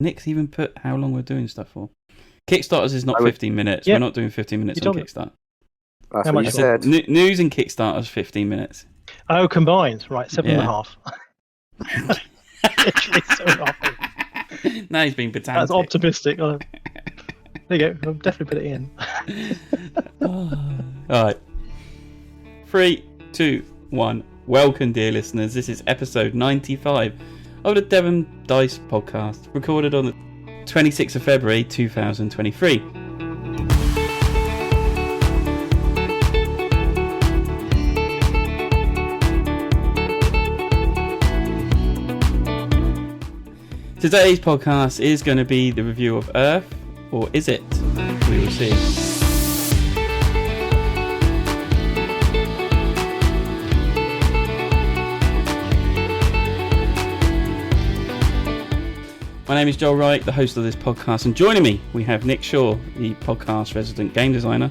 Nick's even put how long we're doing stuff for. Kickstarters is not 15 minutes. Yep. We're not doing 15 minutes on Kickstarter. That's How what much you said. News and Kickstarters 15 minutes. Oh, combined. Right, 7.5. Literally so happy. Now he's being pedantic. That's optimistic. There you go. I'll definitely put it in. All right. 3, 2, 1. Welcome, dear listeners. This is episode 95 of the Devon Dice podcast, recorded on the 26th of February 2023. Today's podcast is going to be the review of Earth, or is it? We will see. My name is Joel Wright, the host of this podcast, and joining me we have Nick Shaw, the podcast resident game designer.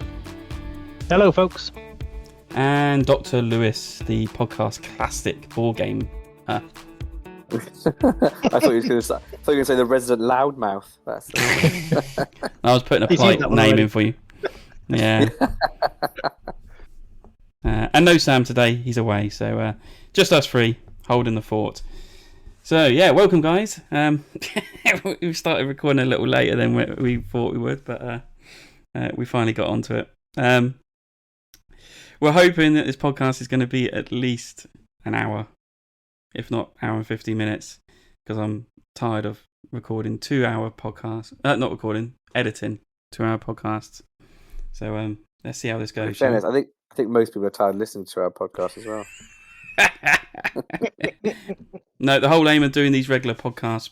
Hello, folks. And Dr. Lewis, the podcast classic board game. I thought you were going to say the resident loudmouth. I was putting a polite name in for you. Yeah. And no Sam today, he's away, so just us three holding the fort. So yeah, welcome guys. We started recording a little later than we thought we would, but we finally got onto it. We're hoping that this podcast is going to be at least an hour, if not hour and 50 minutes, because I'm tired of recording 2-hour podcasts. Not recording, editing 2-hour podcasts. So let's see how this goes. Fairness, I think most people are tired of listening to our podcast as well. No, the whole aim of doing these regular podcasts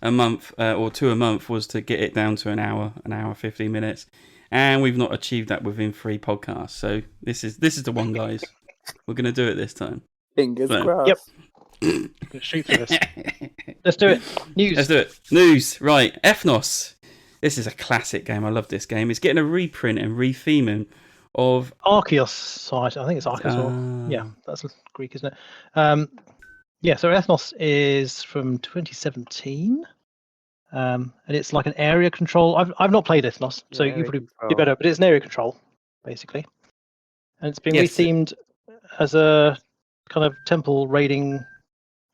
a month or two a month was to get it down to an hour 15 minutes, and we've not achieved that within 3 podcasts. So this is the one, guys. We're going to do it this time. Fingers crossed. Yep. Shoot for this. Let's do it. News. Let's do it. News. Right. Ethnos. This is a classic game. I love this game. It's getting a reprint and retheming of Archeos Society. I think it's Archeos. Yeah, that's Greek, isn't it? Yeah, so Ethnos is from 2017. And it's like an area control. I've not played Ethnos, so you probably do better, but it's an area control, basically. And it's been rethemed as a kind of temple raiding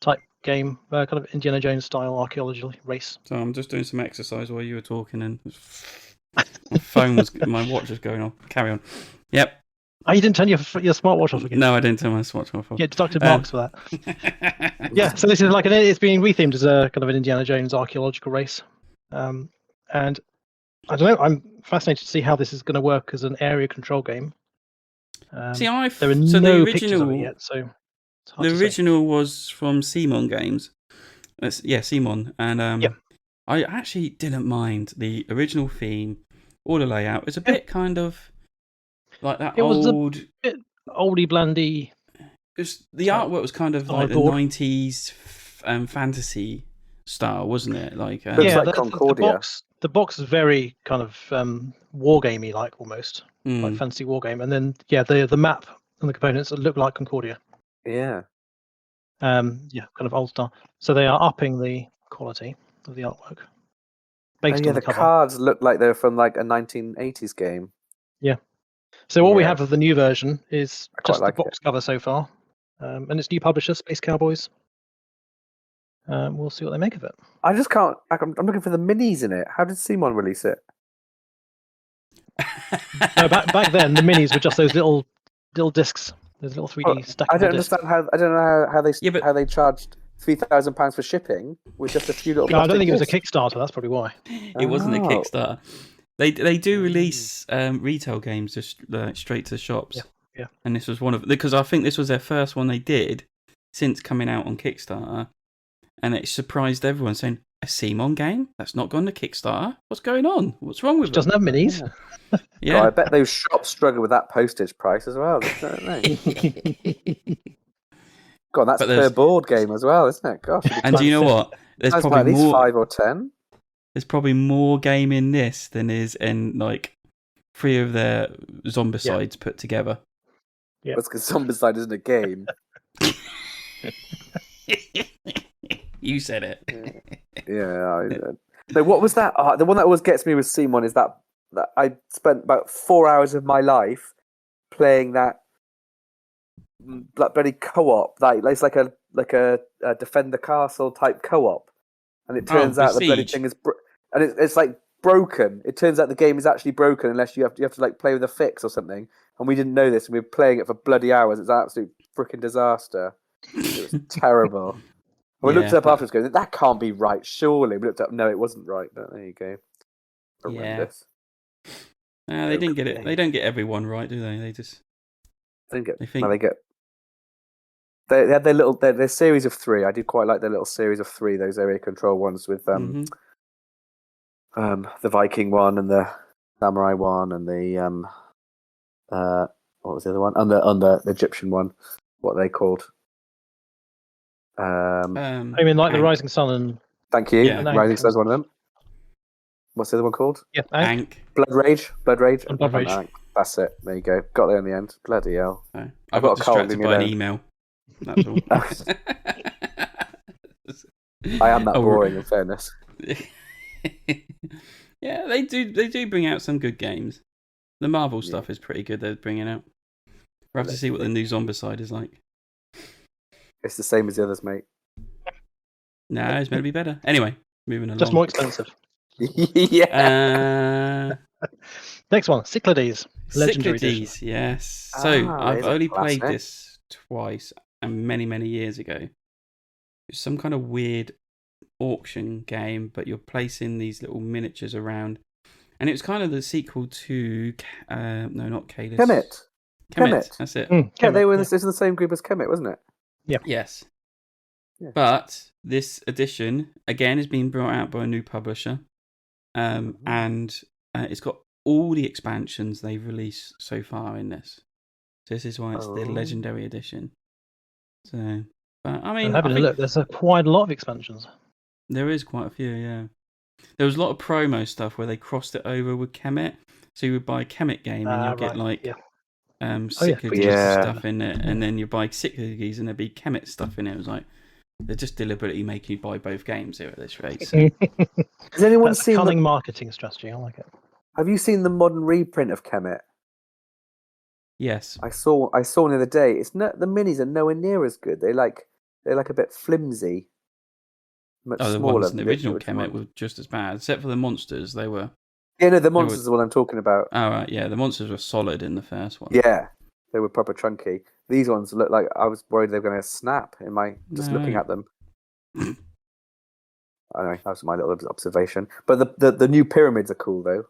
type game, kind of Indiana Jones style archaeology race. So I'm just doing some exercise while you were talking, and my watch was going off. Carry on. Yep. Oh, you didn't turn your smartwatch off again? No, I didn't turn my smartwatch off. Yeah, deducted marks for that. Yeah, so this is it's being rethemed as a kind of an Indiana Jones archaeological race. And I don't know, I'm fascinated to see how this is going to work as an area control game. There are no pictures of it yet, so it's hard to original was from Simon Games. Simon, and I actually didn't mind the original theme or the layout. It's a bit kind of like that was a bit oldie blandy. The artwork was kind of like the 90s fantasy style, wasn't it? Like like Concordia. The box is very kind of wargamey like almost, like fantasy wargame, and then the map and the components look like Concordia. Yeah. Kind of old style. So they are upping the quality of the artwork. Based on the cover. Cards look like they're from like a 1980s game. Yeah. So all we have of the new version is just the box cover so far, and its new publisher, Space Cowboys. We'll see what they make of it. I just can't. I'm looking for the minis in it. How did Simon release it? No, back then the minis were just those little discs, those little 3D stackable discs. I don't understand I don't know how they charged £3,000 for shipping with just a few little. No, I don't think it was a Kickstarter. That's probably why. It wasn't a Kickstarter. They do release retail games just straight to shops. Yeah. And this was one of, because I think this was their first one they did since coming out on Kickstarter, and it surprised everyone, saying a Simon game that's not gone to Kickstarter. What's going on? What's wrong with it? Doesn't have minis. Yeah. God, I bet those shops struggle with that postage price as well, don't they? God, that's per board game as well, isn't it? Gosh. And do you know what? There's probably at least more. 5 or 10. There's probably more game in this than is in like 3 of their Zombicides put together. Yeah, that's because Zombicide isn't a game. You said it. No, what was that? The one that always gets me with Simon is that I spent about 4 hours of my life playing that bloody co-op. It's like a defend the castle type co-op, and it turns out the bloody thing is and it's like broken. It turns out the game is actually broken unless you have to like play with a fix or something. And we didn't know this, and we were playing it for bloody hours. It's an absolute freaking disaster. It was terrible. And we looked it up afterwards, going, "That can't be right, surely." We looked up, no, it wasn't right. But there you go. Horrendous. Yeah. They didn't get it. They don't get everyone right, do they? They just. They had their series of 3. I did quite like their little series of 3. Those area control ones with the Viking one and the Samurai one and the what was the other one? And the Egyptian one. What are they called? I mean, like the Rising Sun and. Thank you. Yeah. Rising Sun's one of them. What's the other one called? Yeah, Ankh. Blood Rage. And Blood Rage. That's it. There you go. Got there in the end. Bloody hell. I got distracted by an email. That's all. I am that boring, in fairness. Yeah, they do bring out some good games. The Marvel stuff is pretty good. They're bringing out. We'll have to see what the new Zombicide is like. It's the same as the others, mate. No, it's meant to be better. Anyway, moving along. Just more expensive. Yeah. Next one, Cyclades. Legendary Cyclades, edition. yes. So I've only played classic. this twice and many, many years ago. It's some kind of weird auction game, but you're placing these little miniatures around. And it was kind of the sequel to, no, not Caelus. Kemet. That's it. Yeah, they were in the same group as Kemet, wasn't it? Yeah. Yes. Yeah. But this edition, again, is being brought out by a new publisher. And it's got all the expansions they've released so far in this. So this is why it's the Legendary Edition. So, but I mean, having a look, there's quite a lot of expansions. There is quite a few, yeah. There was a lot of promo stuff where they crossed it over with Kemet. So you would buy a Kemet game and you'll get like Cyclades stuff in it, and then you buy Cyclades and there'd be Kemet stuff in it. It was like they're just deliberately making you buy both games here at this rate. So. Has anyone seen a cunning marketing strategy? I like it. Have you seen the modern reprint of Kemet? Yes. I saw one the other day. The minis are nowhere near as good. They're like a bit flimsy. Much the smaller. ones in the original Kemet were just as bad, except for the monsters. They were. Yeah, no, the monsters is what I'm talking about. Oh right, yeah, the monsters were solid in the first one. Yeah, they were proper chunky. These ones look like I was worried they were going to snap looking at them. I don't know, that's my little observation. But the new pyramids are cool though,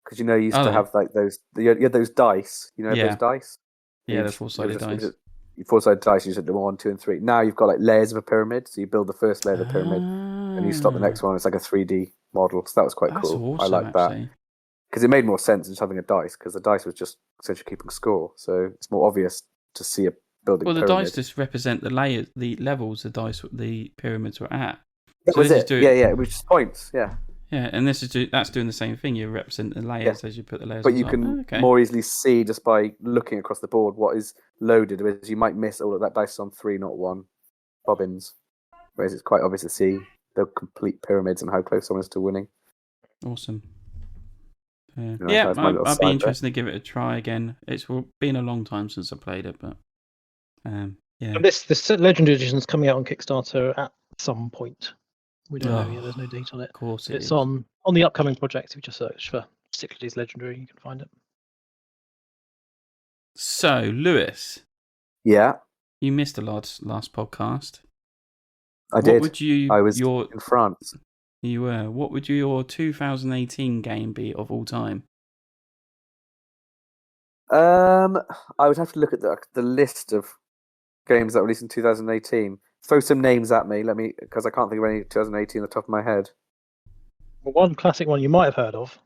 because you used to have like those. You had those dice. Those dice. Yeah, the 4-sided dice. 4-sided dice. You said the 1, 2, and 3. Now you've got like layers of a pyramid. So you build the first layer of the pyramid, and you start the next one. It's like a 3D model. So that was quite cool. Awesome, I like that because it made more sense than just having a dice. Because the dice was just essentially keeping score. So it's more obvious to see a building. Well, the dice just represent the layers, the levels the pyramids were at. That was it. Yeah, it was just points. Yeah. Yeah, and that's doing the same thing. You represent the layers as you put the layers. But you can more easily see just by looking across the board what is loaded. Whereas you might miss all of that dice on 3, not 1 bobbins. Whereas it's quite obvious to see the complete pyramids and how close someone is to winning. Awesome. I'd be interested to give it a try again. It's been a long time since I played it, but yeah. And this Legendary Edition is coming out on Kickstarter at some point. We don't know yet. There's no date on it. Of course, it's on the upcoming project. If you just search for Cyclades Legendary, you can find it. So, Lewis. Yeah. You missed the last podcast. I did. I was in France. You were. What would your 2018 game be of all time? I would have to look at the list of games that were released in 2018. Throw some names at me, because I can't think of any 2018 on the top of my head. Well, one classic one you might have heard of.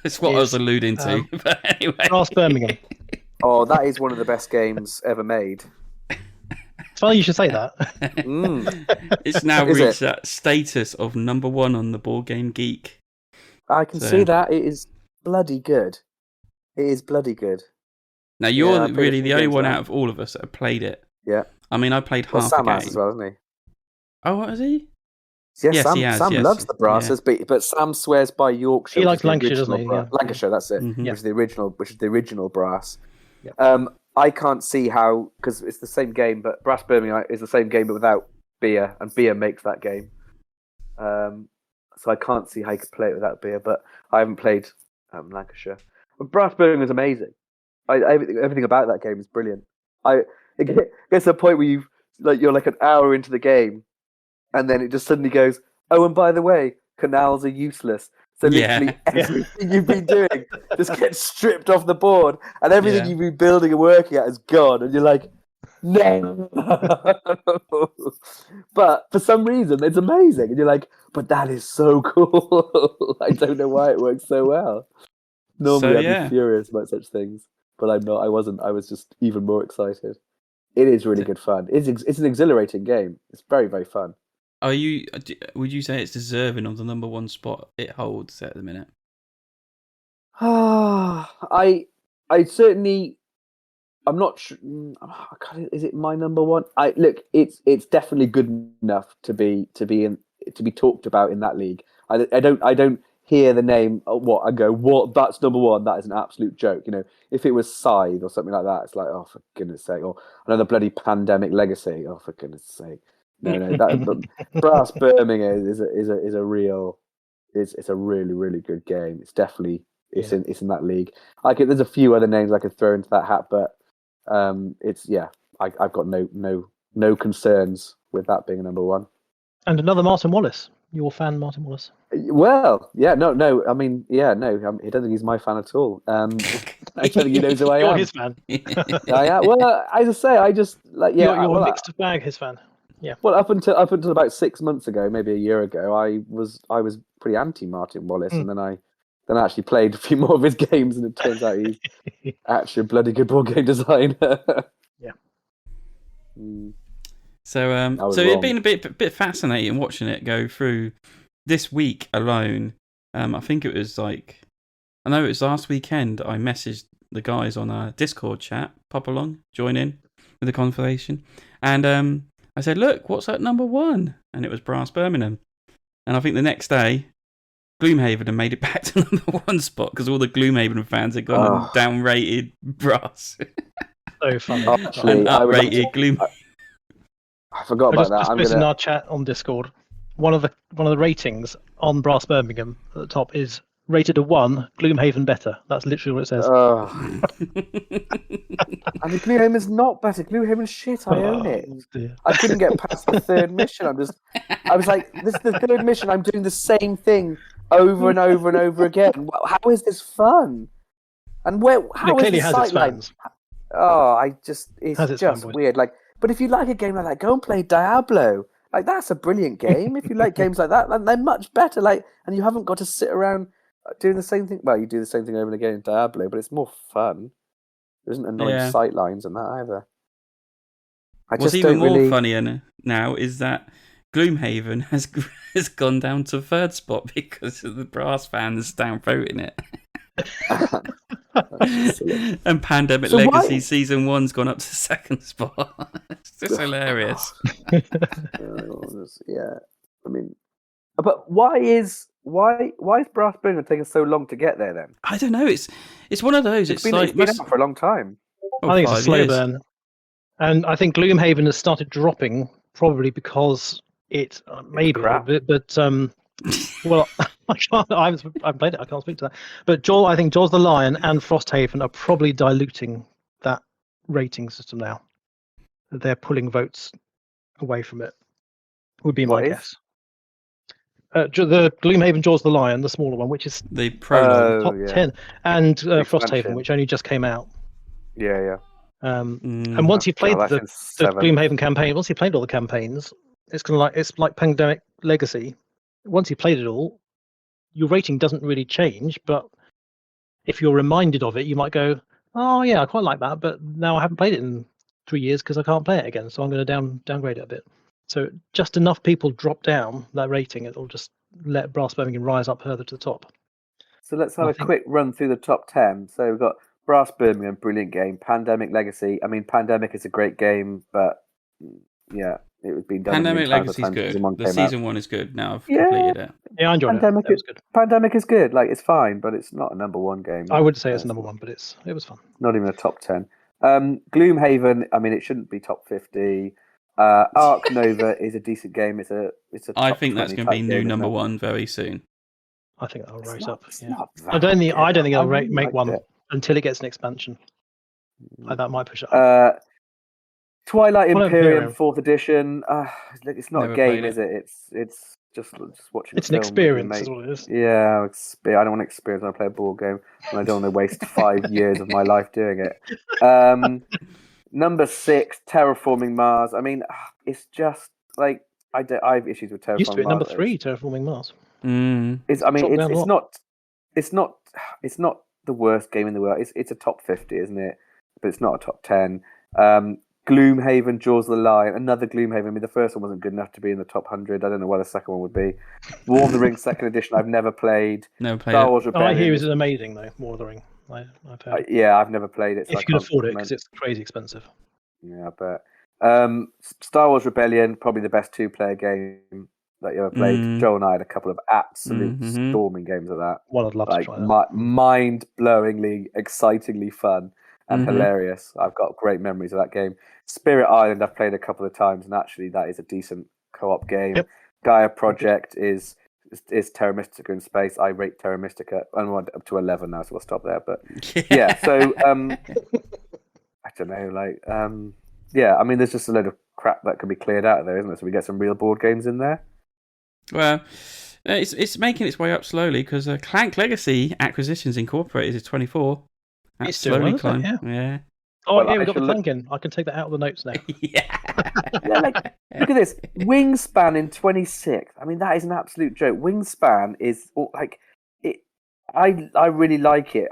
It's what I was alluding to. But anyway. Brass Birmingham. Oh, that is one of the best games ever made. It's funny you should say that. It's now reached that status of number 1 on the Board Game Geek. I can see that. It is bloody good. It is bloody good. Now, you're really the only one out of all of us that have played it. Yeah. I mean, I played half Sam a has game. as well, hasn't he? Oh, what is he? Yes, Yes, he has, Sam yes. loves the brasses, but Sam swears by Yorkshire. He which likes is the Lancashire, original doesn't he? Yeah. Lancashire, that's it. Mhm. Which is the original brass. Yeah. I can't see how, because it's the same game, but Brass Birmingham is the same game but without beer, and beer makes that game. So I can't see how you could play it without beer, but I haven't played Lancashire. But Brass Birmingham is amazing. Everything about that game is brilliant. It gets to a point where you're like an hour into the game, and then it just suddenly goes, oh, and by the way, canals are useless. So literally everything you've been doing just gets stripped off the board, and everything you've been building and working at is gone, and you're like, no. But for some reason, it's amazing, and you're like, but that is so cool. I don't know why it works so well. Normally, I'd be furious about such things, but I'm not. I wasn't. I was just even more excited. It is really good fun. It's an exhilarating game. It's very, very fun. Would you say it's deserving of the number one spot it holds at the minute? I certainly. I'm not sure. Is it my number one? It's definitely good enough to be talked about in that league. I don't hear the name. What I go? What? That's number one. That is an absolute joke. If it was Scythe or something like that, it's like, oh, for goodness sake, or another bloody Pandemic Legacy. Oh, for goodness sake. No. That Brass Birmingham is a real. It's a really, really good game. It's definitely it's in that league. There's a few other names I could throw into that hat, but I've got no concerns with that being a number one. And another Martin Wallace, your fan, Martin Wallace. Well, no. I mean, no. I don't think he's my fan at all. I don't think he knows who I am. You're his fan. Well, as I say, I just like You're a mixed bag, his fan. Yeah. Well, up until about 6 months ago, maybe a year ago, I was pretty anti Martin Wallace, and then I actually played a few more of his games, and it turns out he's actually a bloody good board game designer. Yeah. So it's been a bit fascinating watching it go through this week alone. I think it was last weekend. I messaged the guys on our Discord chat, pop along, join in with the conversation, and I said, look, what's at number one? And it was Brass Birmingham. And I think the next day, Gloomhaven had made it back to number one spot because all the Gloomhaven fans had gone and downrated Brass. So funny. And uprated Gloomhaven. I forgot about that. Just posted in our chat on Discord. One of the ratings on Brass Birmingham at the top is rated a 1, Gloomhaven better. That's literally what it says. I mean, Gloomhaven's not better. Gloomhaven's shit. I own it. Dear. I couldn't get past the third mission. I was like, this is the third mission. I'm doing the same thing over and over and over again. How is this fun? And how is this sightline? It's just weird. Like, but if you like a game like that, go and play Diablo. Like, that's a brilliant game. If you like games like that, they're much better. Like, and you haven't got to sit around doing the same thing. Well, you do the same thing over and again in Diablo, but it's more fun. There isn't annoying sight lines and that either. What's even more funnier now is that Gloomhaven has gone down to third spot because of the Brass fans downvoting it. And Pandemic Legacy Season 1's gone up to second spot. It's just hilarious. Yeah, I mean, but why is Brass Birmingham taking so long to get there then? I don't know. It's one of those. It's been out for a long time. I think it's a slow burn, and I think Gloomhaven has started dropping probably because it maybe a bit, but well, I haven't played it. I can't speak to that. But I think Jaws the Lion and Frosthaven are probably diluting that rating system now. They're pulling votes away from it. Would be my guess. The Gloomhaven Jaws the Lion, the smaller one, which is the pro top 10, and Frosthaven, which only just came out. Yeah. And once you've played the Gloomhaven campaign, once you've played all the campaigns, it's like Pandemic Legacy. Once you've played it all, your rating doesn't really change. But if you're reminded of it, you might go, "Oh yeah, I quite like that," but now I haven't played it in 3 years because I can't play it again. So I'm going to downgrade it a bit. So just enough people drop down that rating, it'll just let Brass Birmingham rise up further to the top. So let's have a quick run through the top 10. So we've got Brass Birmingham, brilliant game. Pandemic Legacy. I mean, Pandemic is a great game, but yeah, it was being done. Pandemic Legacy is good. The season 1 is good. Now I've completed it. Yeah, I enjoyed it. It was good. Pandemic is good. Like, it's fine, but it's not a number 1 game. I would say it's number 1, but it was fun. Not even a top 10. Gloomhaven. I mean, it shouldn't be top 50. Arc Nova is a decent game. It's a. I think that's going to be new number 1 very soon. I think that'll rise up. Yeah. I don't think it'll make one until it gets an expansion. That might push it up. Twilight Imperium 4th edition. It's not a game, is it? It's just watching. It's an experience, is what it is. Yeah, I don't want to experience when I play a board game, and I don't want to waste 5 years of my life doing it. Number 6, Terraforming Mars. I mean, it's just like I have issues with Terraforming Mars. Used to be number 3, Terraforming Mars. It's not the worst game in the world. It's a top 50, isn't it? But it's not a top 10. Gloomhaven, Jaws of the Lion, another Gloomhaven. I mean, the first one wasn't good enough to be in the top 100. I don't know what the second one would be. War of the Ring 2nd edition, I've never played. Star Wars Rebellion. I hear it's amazing, though, War of the Ring. I've heard. Yeah, I've never played it. So if you can afford it, because it's crazy expensive. Yeah, but Star Wars Rebellion, probably the best 2-player game that you ever played. Joel and I had a couple of absolute storming games of that. Well, I'd love to try that. Mind-blowingly, excitingly fun and hilarious. I've got great memories of that game. Spirit Island, I've played a couple of times, and actually that is a decent co-op game. Yep. Gaia Project is Terra Mystica in space. I rate Terra Mystica. I'm up to 11 now, so we'll stop there. But yeah, so I don't know, yeah, I mean, there's just a load of crap that can be cleared out of there, isn't there? So we get some real board games in there. Well, it's making its way up slowly because Clank Legacy Acquisitions Incorporated is 24. That's slowly climbing. Yeah. Oh, well, yeah, we've got the Clank in. I can take that out of the notes now. Yeah. Look at this. Wingspan in 26th. I mean, that is an absolute joke. Wingspan is like it. I really like it.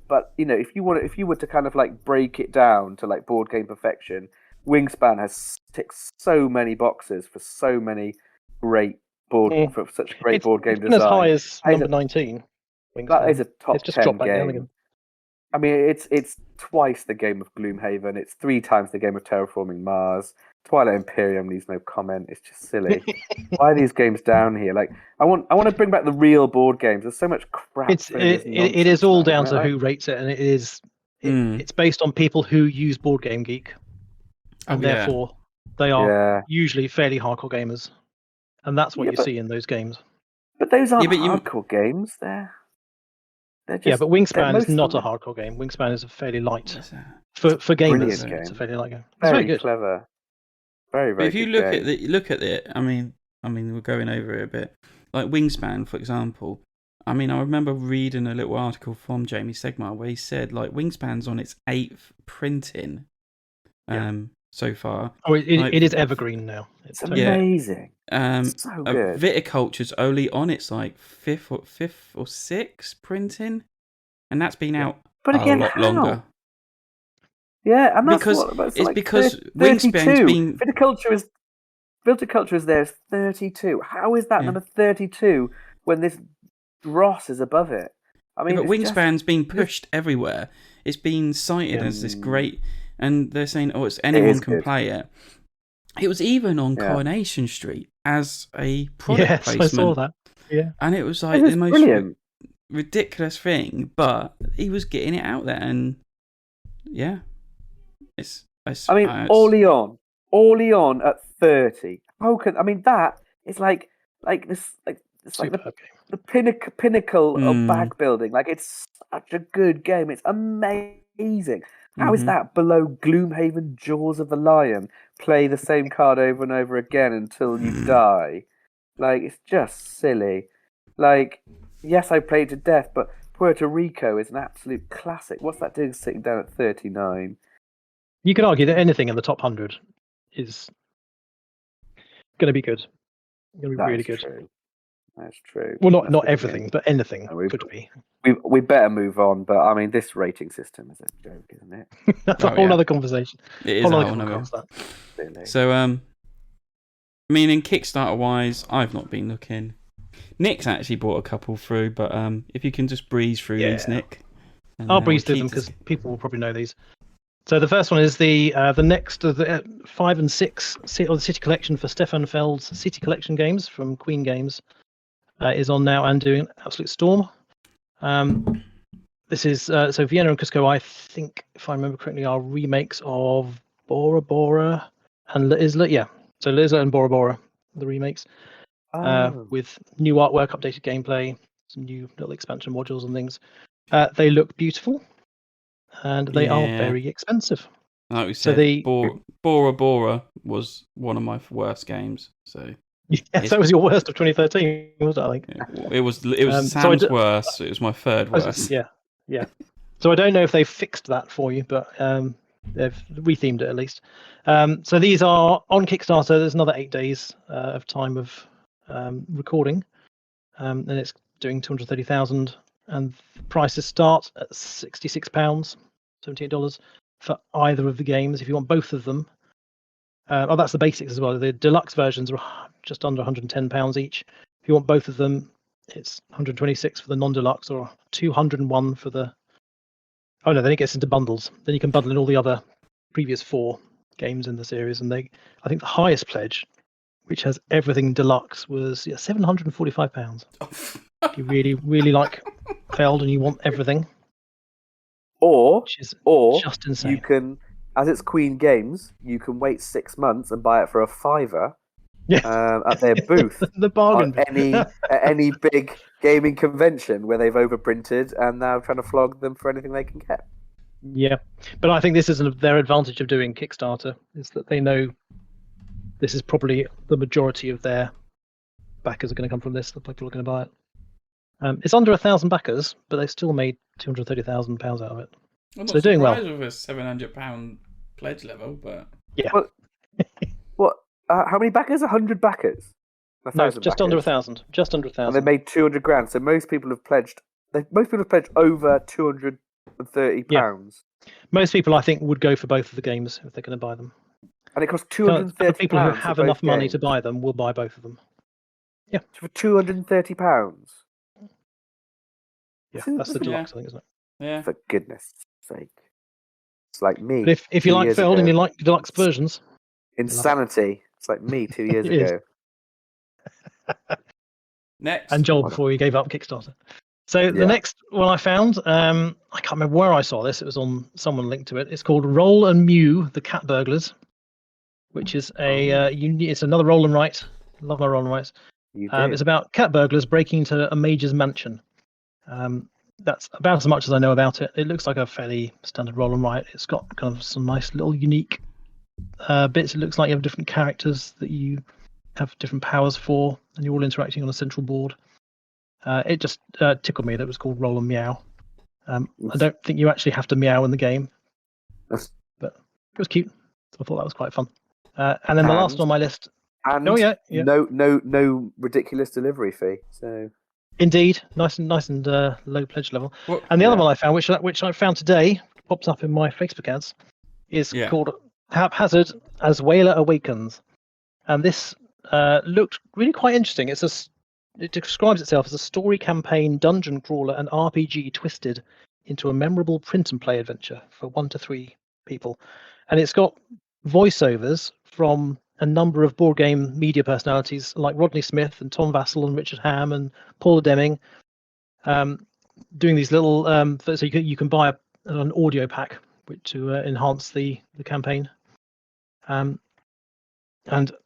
But if you were to kind of like break it down to like board game perfection, Wingspan has ticked so many boxes for so many great board game design. As high as number 19. Wingspan. That is a top it's just 10 game. I mean, it's twice the game of Gloomhaven. It's 3 times the game of Terraforming Mars. Twilight Imperium needs no comment. It's just silly. Why are these games down here? Like, I want to bring back the real board games. There's so much crap. It is all down to who rates it, and it's based on people who use Board Game Geek, and therefore they are usually fairly hardcore gamers, and that's what you see in those games. But those aren't hardcore games. But Wingspan is not a hardcore game. Wingspan is a fairly light for gamers. It's a fairly light game. It's very good. Clever. Very, very. But if you look at it, I mean, we're going over it a bit. Like Wingspan, for example. I mean, I remember reading a little article from Jamie Segmar where he said like Wingspan's on its 8th printing, so far. Oh, it is evergreen now. It's amazing. So good. Viticulture's only on its like 5th or 6th printing, and that's been out a lot longer. Yeah, and that's because Wingspan's been Viticulture is there as 32. How is that number 32 when this dross is above it? I mean, but Wingspan's been pushed everywhere. It's been cited as this great, and they're saying, anyone can play it. It was even on Coronation Street as a product placement. I saw that. Yeah, and it was like the most ridiculous thing, but he was getting it out there, and Orleans at 30. How can that is like this it's like the pinnacle of bag building. Like, it's such a good game. It's amazing. How is that below Gloomhaven, Jaws of the Lion? Play the same card over and over again until you die. Like, it's just silly. Like, yes, I played to death, but Puerto Rico is an absolute classic. What's that doing sitting down at 39? You could argue that anything in the top 100 is going to be good. Going to be really good. True. That's true. Well, not everything, but anything could be. We better move on, but I mean, this rating system is a joke, isn't it? That's a whole other conversation. It is a whole other really. So, I mean, in Kickstarter-wise, I've not been looking. Nick's actually brought a couple through, but if you can just breeze through these, Nick. And I'll now breeze we through keep them this- because people will probably know these. So the first one is the next of the 5 and 6 or the City Collection for Stefan Feld's City Collection games from Queen Games is on now and doing absolute storm. This is so Vienna and Cuzco. I think, if I remember correctly, are remakes of Bora Bora and Isla. Yeah, so Isla and Bora Bora, the remakes, with new artwork, updated gameplay, some new little expansion modules and things. They look beautiful, and they are very expensive. Like we said, Bora Bora was one of my worst games. So yes, that was your worst of 2013, was it? I think it was Sam's worst. It was my third worst. Yeah. So I don't know if they've fixed that for you, but they've rethemed it at least. So these are on Kickstarter. There's another 8 days of time of recording, and it's doing 230,000. And the prices start at £66, $78 for either of the games. If you want both of them, that's the basics as well. The deluxe versions are just under £110 each. If you want both of them, it's 126 for the non-deluxe or 201 for the. Oh no, then it gets into bundles. Then you can bundle in all the other previous 4 games in the series, and I think the highest pledge, which has everything deluxe, was £745. If you really like Feld and you want everything, or just insane. You can, as it's Queen Games, you can wait 6 months and buy it for £5. At their booth, the bargain at any big gaming convention where they've overprinted and now trying to flog them for anything they can get. Yeah, but I think this is their advantage of doing Kickstarter, is that they know this is probably the majority of their backers are going to come from this. The people are going to buy it. It's under 1,000 backers, but they still made £230,000 out of it. I'm so not they're doing well. with a £700 pledge level, but yeah. What? How many backers? 100 backers? No, just under 1,000. Just under 1,000. And they made 200 grand. So most people have pledged. Most people have pledged over £230. Yeah. Most people, I think, would go for both of the games if they're going to buy them. And it costs £230. The people who have enough money to buy them will buy both of them. Yeah. For £230. Yeah, that's the deluxe, I think, isn't it? Yeah. For goodness sake. It's like me. But if you like Feld and you like deluxe versions. Insanity. It's like me 2 years ago. Next. And Joel before he gave up Kickstarter. So the next one I found, I can't remember where I saw this. It was on someone linked to it. It's called Roll and Mew, the Cat Burglars, which is it's another roll and write. Love my roll and writes. It's about cat burglars breaking into a major's mansion. That's about as much as I know about it. It looks like a fairly standard roll and write. It's got kind of some nice little unique bits. It looks like you have different characters that you have different powers for, and you're all interacting on a central board. It just tickled me that it was called Roll and Meow. I don't think you actually have to meow in the game, but it was cute. So I thought that was quite fun. And then the last one on my list. And no ridiculous delivery fee. So indeed, nice and low pledge level. And the other one I found, which I found today, pops up in my Facebook ads, is called Haphazard Azulea Awakens, and this looked really quite interesting. It describes itself as a story campaign, dungeon crawler, and RPG twisted into a memorable print and play adventure for 1 to 3 people, and it's got voiceovers from a number of board game media personalities like Rodney Smith and Tom Vassell and Richard Ham and Paula Deming, doing these little so you can buy an audio pack to enhance the campaign. And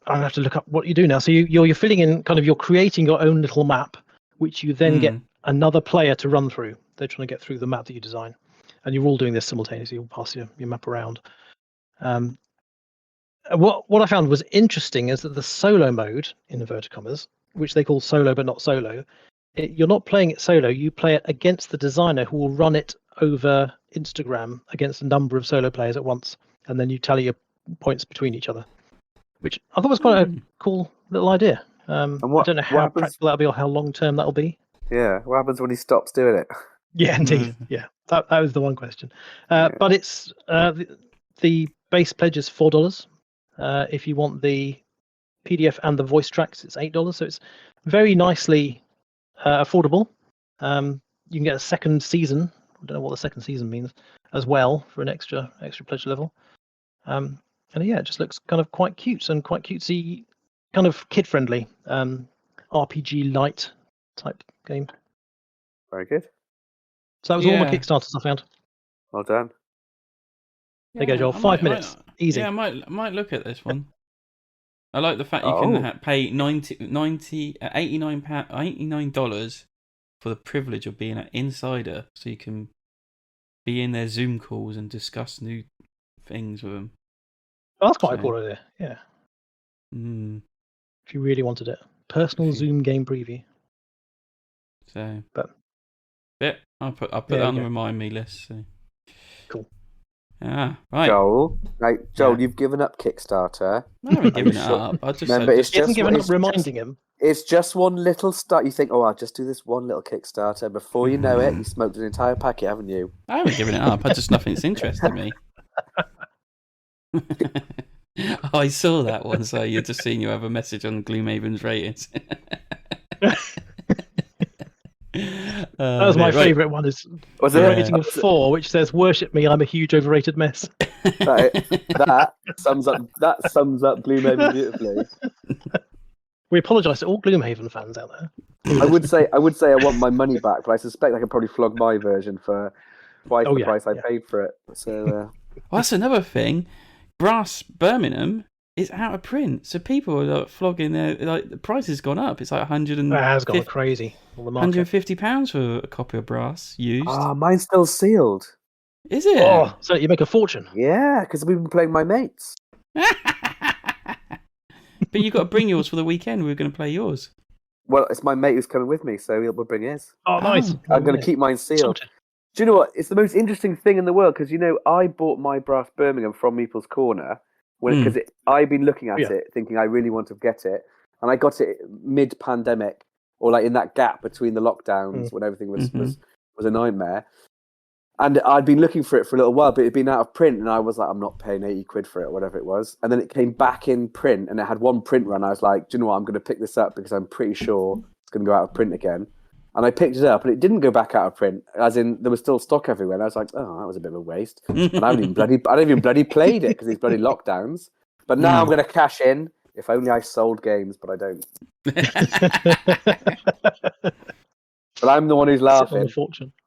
I have to look up what you do now. So you're filling in you're creating your own little map, which you then get another player to run through. They're trying to get through the map that you design, and you're all doing this simultaneously. You'll pass your map around. What I found was interesting is that the solo mode, in inverted commas, which they call solo but not solo, you're not playing it solo. You play it against the designer, who will run it over Instagram against a number of solo players at once, and then you tally your points between each other, which I thought was quite a cool little idea. I don't know how practical that'll be or how long term that'll be. Yeah, what happens when he stops doing it? Yeah, indeed. Yeah, that was the one question. But it's the base pledge is $4. If you want the PDF and the voice tracks, it's $8. So it's very nicely affordable. You can get a second season don't know what the second season means as well for an extra pleasure level. And yeah, it just looks kind of quite cute and quite cutesy, kind of kid friendly, RPG light type game. Very good. So that was all my Kickstarters I found. Well done. There you go, Joel. 5 minutes. Easy. Yeah, I might look at this one. I like the fact you can pay $89 for the privilege of being an insider, so you can be in their Zoom calls and discuss new things with them. Oh, that's quite a cool idea. Yeah. If you really wanted it, personal Zoom game preview. So, but yeah, I'll put that on the remind me list. So. Cool. Ah, right. Joel, you've given up Kickstarter. I haven't given it up. I just hasn't given up reminding him. It's just one little start. You think, I'll just do this one little Kickstarter. Before you know it, you smoked an entire packet, haven't you? I haven't given it up. Nothing's interested me. I saw that one, so you're just seeing you have a message on Gloomhaven's ratings. That was my favourite one. Was a rating of 4, which says "Worship me, I'm a huge overrated mess." that sums up Gloomhaven beautifully. We apologise to all Gloomhaven fans out there. I would say I want my money back, but I suspect I could probably flog my version for twice the price I paid for it. So well, that's another thing. Brass Birmingham is out of print, so people are flogging their the price has gone up. It's like it has gone crazy on the market. £150 for a copy of Brass used. Mine's still sealed. Is it? Oh, so you make a fortune. Yeah, because we've been playing my mates. But you've got to bring yours for the weekend. We're going to play yours. Well, it's my mate who's coming with me, so he'll bring his. Oh, nice. I'm going to keep mine sealed. Do you know what? It's the most interesting thing in the world, because, I bought my Brass Birmingham from Meeple's Corner, because I've been looking at it, thinking I really want to get it, and I got it mid-pandemic, or like in that gap between the lockdowns when everything was a nightmare. And I'd been looking for it for a little while, but it'd been out of print, and I was like, I'm not paying 80 quid for it, whatever it was. And then it came back in print, and it had one print run. I was like, do you know what? I'm going to pick this up because I'm pretty sure it's going to go out of print again. And I picked it up, and it didn't go back out of print, as in there was still stock everywhere. And I was like, oh, that was a bit of a waste. And I haven't even bloody played it because these bloody lockdowns. But now I'm going to cash in. If only I sold games, but I don't. But I'm the one who's laughing.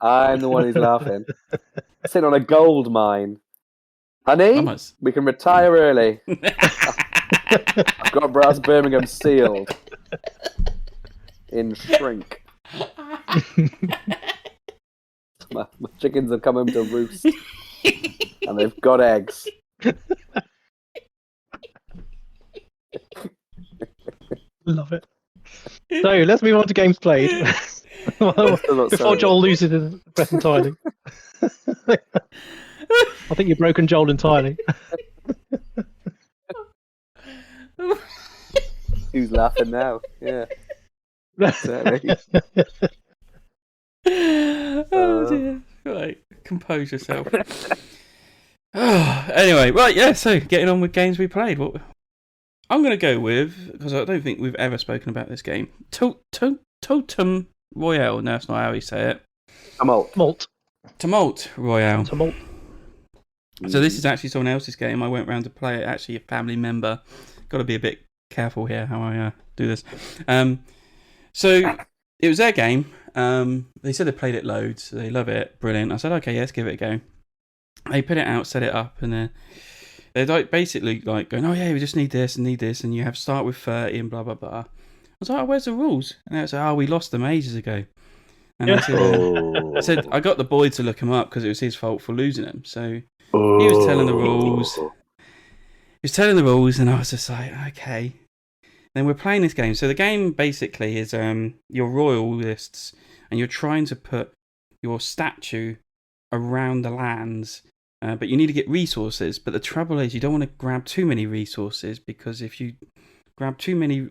I'm the one who's laughing. Sitting on a gold mine. Honey, we can retire early. I've got Brass Birmingham sealed. In shrink. My chickens have come home to roost. And they've got eggs. Love it. So let's move on to games played. Before Joel loses his breath entirely. I think you've broken Joel entirely. Who's laughing now? Yeah. Oh dear. Right, compose yourself. Anyway, right, yeah, so getting on with games we played. I'm going to go with, because I don't think we've ever spoken about this game, Tumult Royale. No, that's not how you say it. Tumult Royale. Tumult. So this is actually someone else's game. I went round to play it. Actually, a family member. Got to be a bit careful here how I do this. So it was their game. They said they played it loads. They love it. Brilliant. I said, okay, let's give it a go. They put it out, set it up, and they're like basically like going, oh yeah, we just need this, and you have to start with 30 and blah blah blah. I was like, oh, where's the rules? And they was like, oh, we lost them ages ago. And I said, I got the boy to look him up because it was his fault for losing them. So he was telling the rules. And I was just like, okay. Then we're playing this game. So the game basically is your royalists, and you're trying to put your statue around the lands, but you need to get resources. But the trouble is, you don't want to grab too many resources, because if you grab too many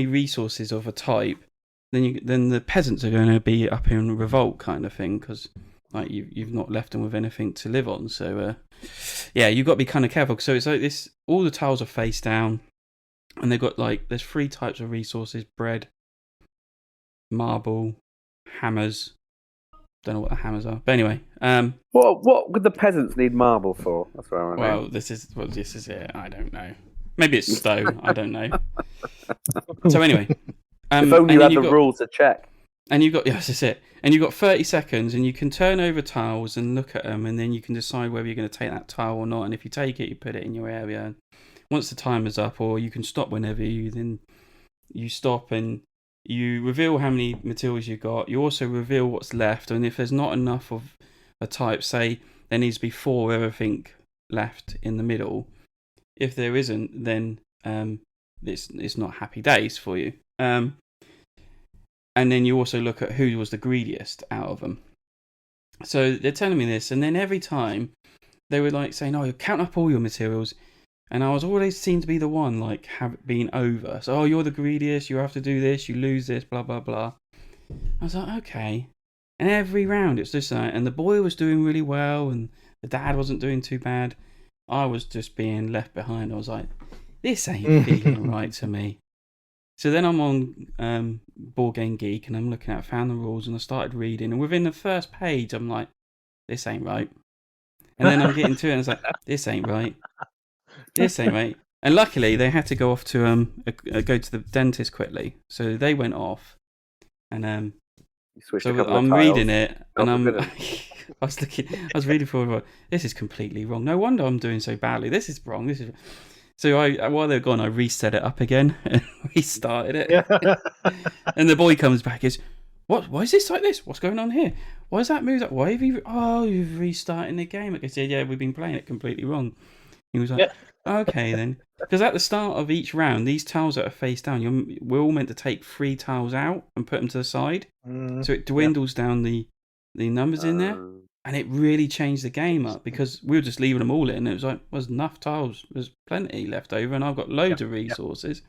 resources of a type, then the peasants are going to be up in revolt, kind of thing, because like you've not left them with anything to live on. So yeah, you've got to be kind of careful. So it's like this: all the tiles are face down, and they've got there's 3 types of resources: bread, marble, hammers, Don't know what the hammers are. But anyway, what would the peasants need marble for? That's what I want to know. well, this is it. I don't know. Maybe it's stone. I don't know. So anyway, if only you had the rules to check. And you've got yes, that's it. And you've got 30 seconds, and you can turn over tiles and look at them, and then you can decide whether you're going to take that tile or not. And if you take it, you put it in your area. Once the timer's up, or you can stop whenever you stop and you reveal how many materials you've got. You also reveal what's left, and if there's not enough of a type, say there needs to be 4 of everything left in the middle. If there isn't, then it's not happy days for you. And then you also look at who was the greediest out of them. So they're telling me this, and then every time they were like saying, "Oh, you count up all your materials," and I was always seemed to be the one like have been over. So, "Oh, you're the greediest. You have to do this. You lose this. Blah blah blah." I was like, "Okay." And every round it's just like, and the boy was doing really well, and the dad wasn't doing too bad. I was just being left behind. I was like, "This ain't feeling right to me." So then I'm on Board Game Geek, and I'm looking at, found the rules, and I started reading. And within the first page, I'm like, "This ain't right." And then I'm getting to it, and it's like, "This ain't right. This ain't right." And luckily, they had to go off to go to the dentist quickly, so they went off. And so I'm reading it, and I was reading for. This is completely wrong. No wonder I'm doing so badly. This is wrong. This is. So while they were gone, I reset it up again and restarted it. Yeah. And the boy comes back, is, "What? Why is this like this? What's going on here? Why is that moved up? Why have you? Oh, you've restarting the game." Like I said, "Yeah, we've been playing it completely wrong." He was like, "Okay then," because at the start of each round, these tiles that are face down, we're all meant to take 3 tiles out and put them to the side, so it dwindles down the numbers in there. And it really changed the game up because we were just leaving them all in. It was like, there's enough tiles, there's plenty left over, and I've got loads of resources.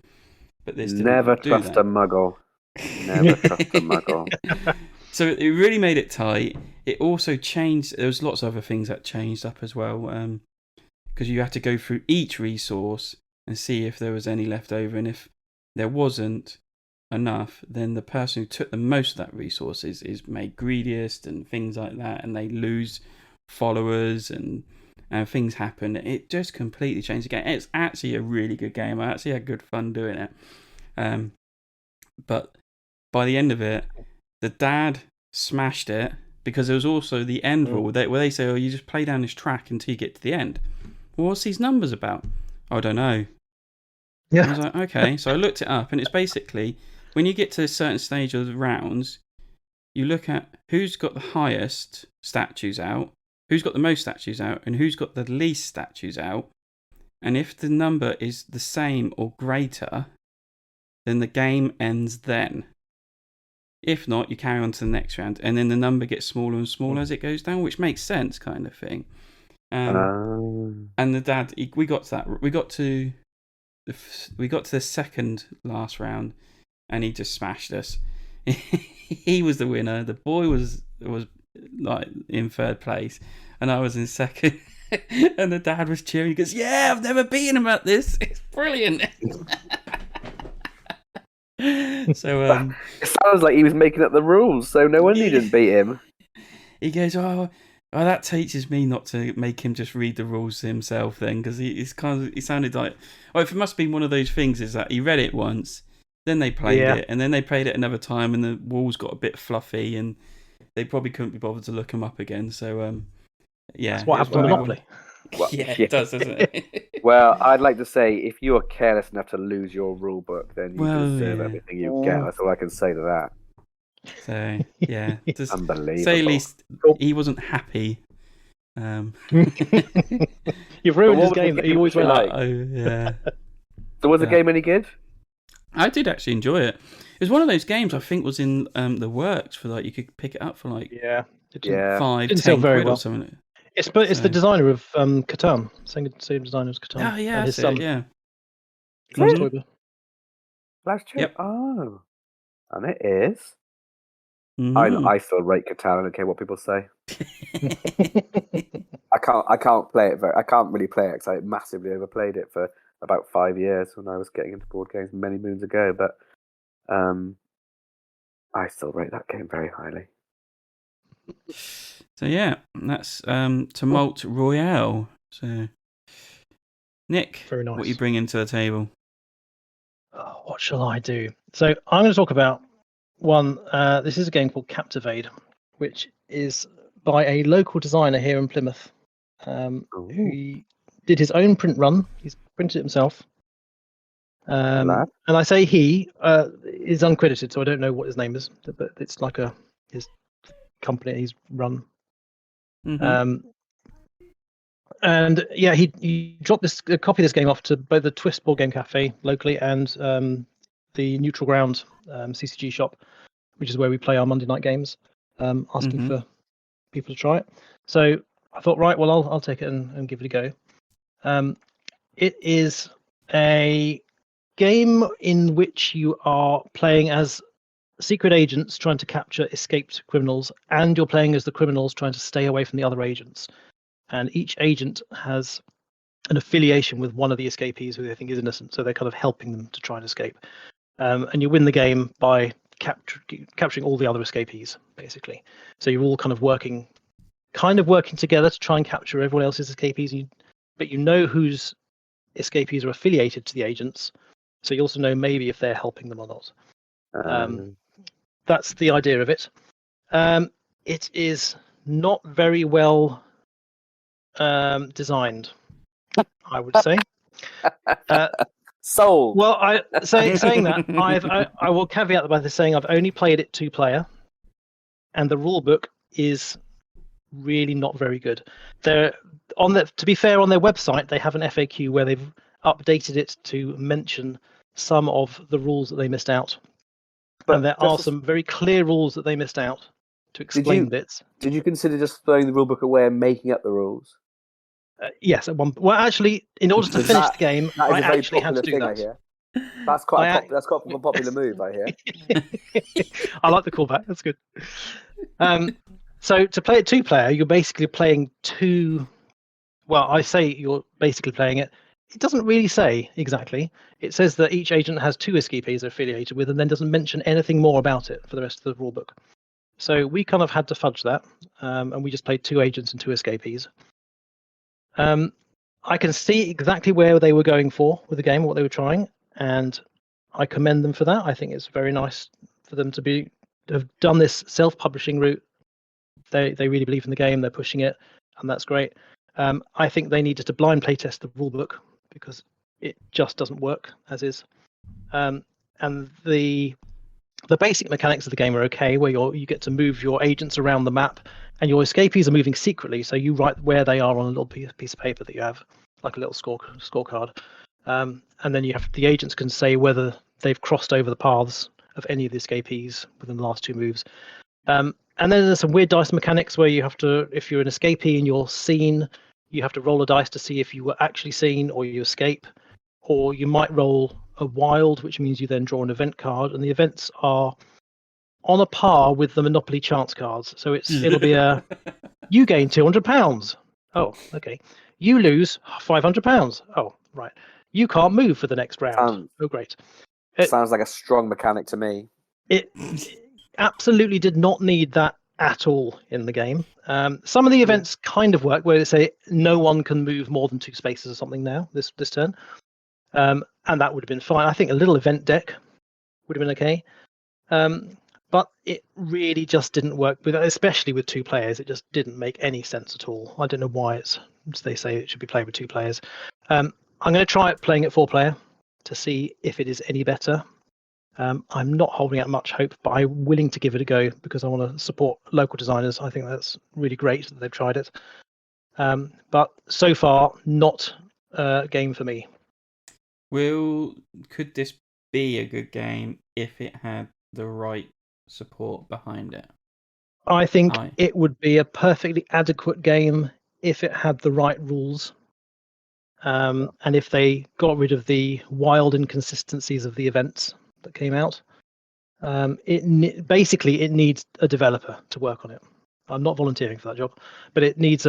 But this never trust a muggle. Never trust a muggle. So it really made it tight. It also changed. There was lots of other things that changed up as well, because you had to go through each resource and see if there was any left over, and if there wasn't enough, then the person who took the most of that resource is made greediest and things like that, and they lose followers and things happen. It just completely changed the game. It's actually a really good game. I actually had good fun doing it. But by the end of it, the dad smashed it because there was also the end rule where they say, "Oh, you just play down this track until you get to the end." Well, what's these numbers about? I don't know. Yeah. I was like, okay. So I looked it up, and it's basically, when you get to a certain stage of the rounds, you look at who's got the highest statues out, who's got the most statues out, and who's got the least statues out. And if the number is the same or greater, then the game ends then. If not, you carry on to the next round, and then the number gets smaller and smaller as it goes down, which makes sense, kind of thing. And the dad, we got to that. We got to the second last round, and he just smashed us. He was the winner. The boy was like in third place, and I was in second. And the dad was cheering. He goes, "Yeah, I've never beaten him at this. It's brilliant." So it sounds like he was making up the rules, so no wonder he didn't beat him. He goes, "Oh, that teaches me not to make him just read the rules himself then," because he sounded like, if it must be one of those things is that he read it once, then they played it, and then they played it another time, and the walls got a bit fluffy, and they probably couldn't be bothered to look them up again. So that's what happens to Monopoly. Well, it does, doesn't it? Well, I'd like to say, if you are careless enough to lose your rule book, then you deserve everything you get. That's all I can say to that. So yeah, just unbelievable. Say at least he wasn't happy. You've ruined his game that he always went like. Oh yeah. So was the game any good? I did actually enjoy it. It was one of those games I think was in the works for like you could pick it up for like 5-10 quid or something. It's the designer of Catan, same designer as Catan. Oh yeah, his son. Yeah. Last check. Yep. Oh, and it is. I still rate Catan. I don't care what people say. I can't play it I can't really play it because I massively overplayed it for about 5 years when I was getting into board games many moons ago. But I still rate that game very highly. So yeah, that's Tumult Royale. So Nick, Very nice. what are you bringing to the table? Oh, what shall I do? So I'm going to talk about one. This is a game called Captivade, which is by a local designer here in Plymouth. Who did his own print run. He's printed it himself. And I say he is uncredited, so I don't know what his name is, but it's like his company he's run. Mm-hmm. And yeah, he dropped a copy of this game off to both the Twist Board Game Cafe locally and the Neutral Ground CCG shop, which is where we play our Monday night games, asking for people to try it. So I thought, right, well, I'll take it and give it a go. It is a game in which you are playing as secret agents trying to capture escaped criminals, and you're playing as the criminals trying to stay away from the other agents. And each agent has an affiliation with one of the escapees who they think is innocent, so they're kind of helping them to try and escape. And you win the game by capturing all the other escapees, basically. So you're all kind of working together to try and capture everyone else's escapees, but you know whose escapees are affiliated to the agents, so you also know maybe if they're helping them or not. That's the idea of it. It is not very well designed, I would say. Sold. Well, saying that, I will caveat by saying I've only played it 2-player, and the rule book is really not very good. To be fair, on their website they have an FAQ where they've updated it to mention some of the rules that they missed out, and there are some very clear rules that they missed out to explain bits. Did you consider just throwing the rule book away and making up the rules? Yes, at one. Well, actually, in order to finish the game, I actually had to do that. That's quite a popular move, I hear. I like the callback. That's good. So to play it 2-player, you're basically playing two. Well, I say you're basically playing it. It doesn't really say exactly. It says that each agent has 2 escapees they're affiliated with, and then doesn't mention anything more about it for the rest of the rulebook. So we kind of had to fudge that, and we just played 2 agents and 2 escapees. I can see exactly where they were going for with the game, what they were trying, and I commend them for that. I think it's very nice for them to have done this self-publishing route. They really believe in the game, they're pushing it, and that's great. I think they needed to blind playtest the rulebook because it just doesn't work as is. And the basic mechanics of the game are okay, where you get to move your agents around the map, and your escapees are moving secretly, so you write where they are on a little piece of paper that you have, like a little scorecard. And then the agents can say whether they've crossed over the paths of any of the escapees within the last 2 moves. And then there's some weird dice mechanics where you have to, if you're an escapee and you're seen, you have to roll a dice to see if you were actually seen or you escape. Or you might roll a wild, which means you then draw an event card, and the events are on a par with the Monopoly chance cards. So it'll be you gain £200. Oh, okay. You lose £500. Oh, right. You can't move for the next round. Oh, great. Sounds like a strong mechanic to me. It absolutely did not need that at all in the game. Some of the events kind of work, where they say no one can move more than 2 spaces or something now this turn. And that would have been fine. I think a little event deck would have been okay. But it really just didn't work, especially with 2 players. It just didn't make any sense at all. I don't know why they say it should be played with 2 players. I'm going to try playing it 4-player to see if it is any better. I'm not holding out much hope, but I'm willing to give it a go because I want to support local designers. I think that's really great that they've tried it. But so far, not a game for me. Could this be a good game if it had the right support behind it? I think it would be a perfectly adequate game if it had the right rules. And if they got rid of the wild inconsistencies of the events that came out. It needs a developer to work on it. I'm not volunteering for that job, but it needs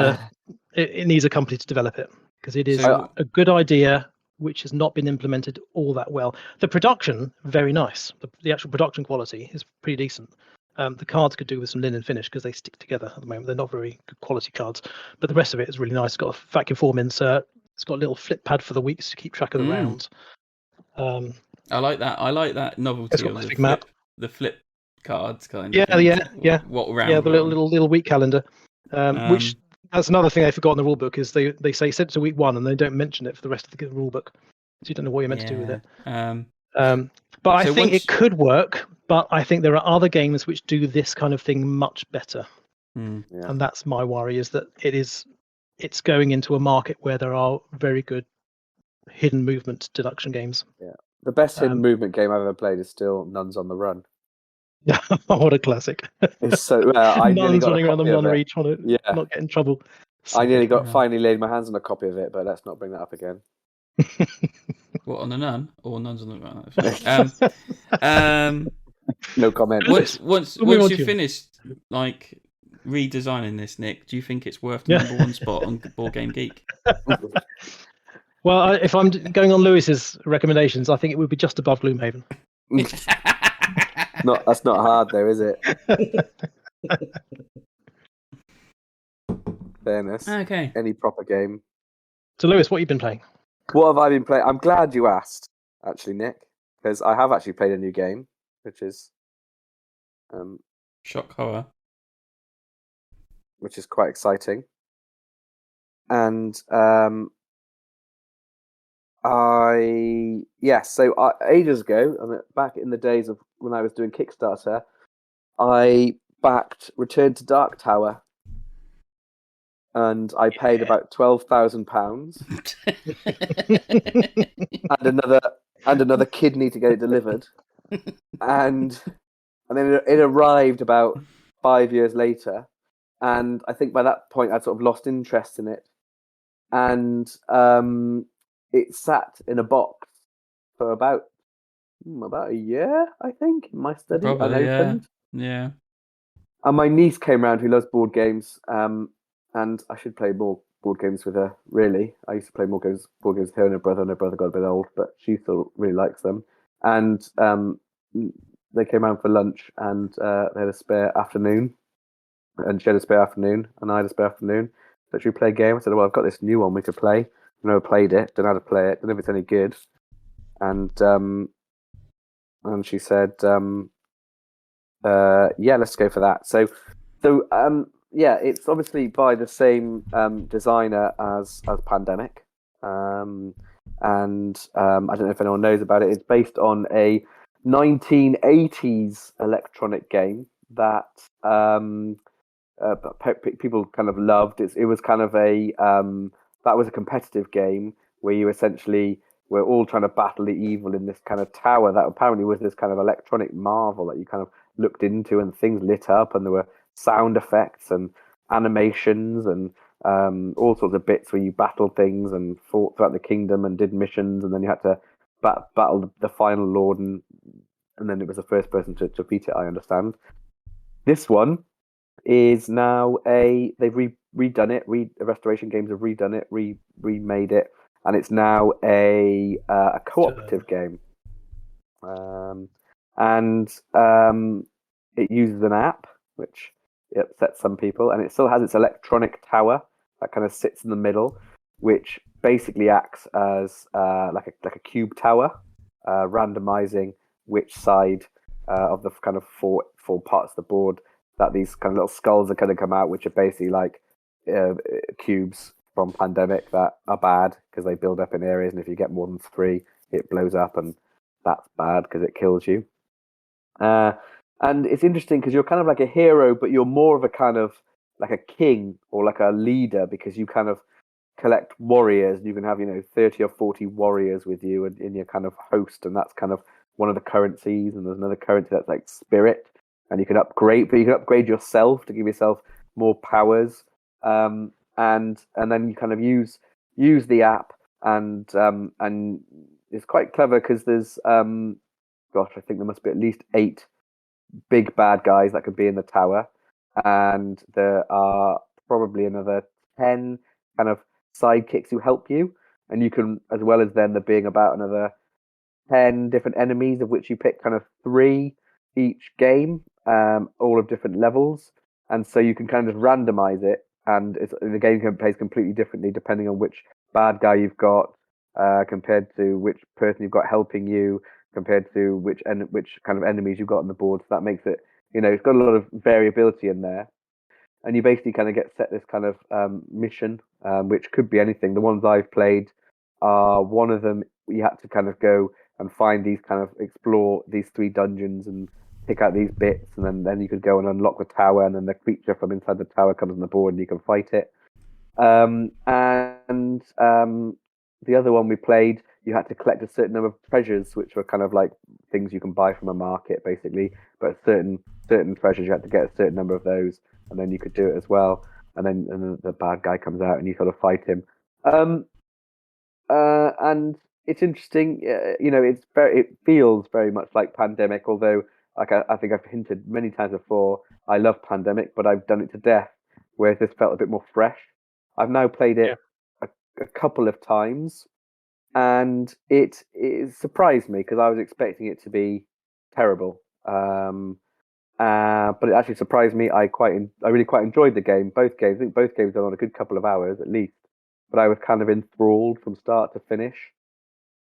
it needs a company to develop it, because it is a good idea which has not been implemented all that well. The production, very nice. The actual production quality is pretty decent. The cards could do with some linen finish because they stick together at the moment. They're not very good quality cards, but the rest of it is really nice. It's got a vacuum form insert. It's got a little flip pad for the weeks to keep track of the rounds. I like that. I like that novelty of the flip cards kind of thing. Yeah. What round? Yeah, the little week calendar. Which that's another thing they forgot in the rule book is they say send it to week 1 and they don't mention it for the rest of the rule book, so you don't know what you're meant to do with it. But I think it could work. But I think there are other games which do this kind of thing much better, and that's my worry: is that it's going into a market where there are very good hidden movement deduction games. Yeah, the best hidden movement game I've ever played is still Nuns on the Run. What a classic! It's so I nearly got running around on one reach, not get in trouble. I nearly finally laid my hands on a copy of it, but let's not bring that up again. What, on the Nun or Nuns on the Run? No comment. Once you've finished like redesigning this, Nick, do you think it's worth the number 1 spot on Board Game Geek? Well, if I'm going on Lewis's recommendations, I think it would be just above Gloomhaven. That's not hard though, is it? Fairness. Okay. Any proper game. So, Lewis, what have you been playing? What have I been playing? I'm glad you asked, actually, Nick, because I have actually played a new game, which is shock horror, which is quite exciting. And ages ago, back in the days of when I was doing Kickstarter, I backed Return to Dark Tower, and I paid about £12,000 and another kidney to get it delivered, and then it arrived about 5 years later, and I think by that point I'd sort of lost interest in it, and it sat in a box for about a year, I think, in my study, unopened. Yeah. And my niece came round who loves board games, and I should play more board games with her, really. I used to play board games with her and her brother got a bit old, but she still really likes them. And they came round for lunch, and they had a spare afternoon, and she had a spare afternoon, and I had a spare afternoon. So should we play a game? I said, well, I've got this new one we could play. I've never played it, don't know how to play it, don't know if it's any good. And she said, let's go for that. So it's obviously by the same designer as Pandemic. And I don't know if anyone knows about it. It's based on a 1980s electronic game that people kind of loved. It was kind of that was a competitive game where you essentially were all trying to battle the evil in this kind of tower that apparently was this kind of electronic marvel that you kind of looked into, and things lit up, and there were sound effects and animations and all sorts of bits where you battled things and fought throughout the kingdom and did missions, and then you had to battle the final lord, and then it was the first person to defeat it, I understand. This one is now they've redone it. Restoration Games have redone it, remade it, and it's now a cooperative game. It uses an app, which upsets some people, and it still has its electronic tower that kind of sits in the middle, which basically acts as like a cube tower, randomizing which side of the kind of four parts of the board that these kind of little skulls are going to come out, which are basically like cubes from Pandemic that are bad because they build up in areas, and if you get more than 3, it blows up, and that's bad because it kills you. And it's interesting because you're kind of like a hero, but you're more of a kind of like a king or like a leader, because you kind of collect warriors. You can have 30 or 40 warriors with you in your kind of host, and that's kind of one of the currencies. And there's another currency that's like spirit, and you can upgrade, but you can upgrade yourself to give yourself more powers. And then you kind of use the app, and it's quite clever because there's I think there must be at least 8 big bad guys that could be in the tower, and there are probably another 10 kind of sidekicks who help you, and you can, as well as then there being about another 10 different enemies, of which you pick kind of 3 each game, all of different levels, and so you can kind of randomize it, and the game plays completely differently depending on which bad guy you've got, compared to which person you've got helping you, compared to which kind of enemies you've got on the board. So that makes it, it's got a lot of variability in there, and you basically kind of get set this kind of mission, which could be anything. The ones I've played are, one of them you had to kind of go and find these, kind of explore these 3 dungeons and pick out these bits, and then you could go and unlock the tower, and then the creature from inside the tower comes on the board and you can fight it. And the other one we played, you had to collect a certain number of treasures, which were kind of like things you can buy from a market, basically. But certain treasures, you had to get a certain number of those, and then you could do it as well. And then the bad guy comes out, and you sort of fight him. And it's interesting. It feels very much like Pandemic, although, like I think I've hinted many times before, I love Pandemic, but I've done it to death. Whereas this felt a bit more fresh. I've now played it a couple of times, and it surprised me because I was expecting it to be terrible. But it actually surprised me. I really quite enjoyed the game. Both games. I think both games are on a good couple of hours at least. But I was kind of enthralled from start to finish.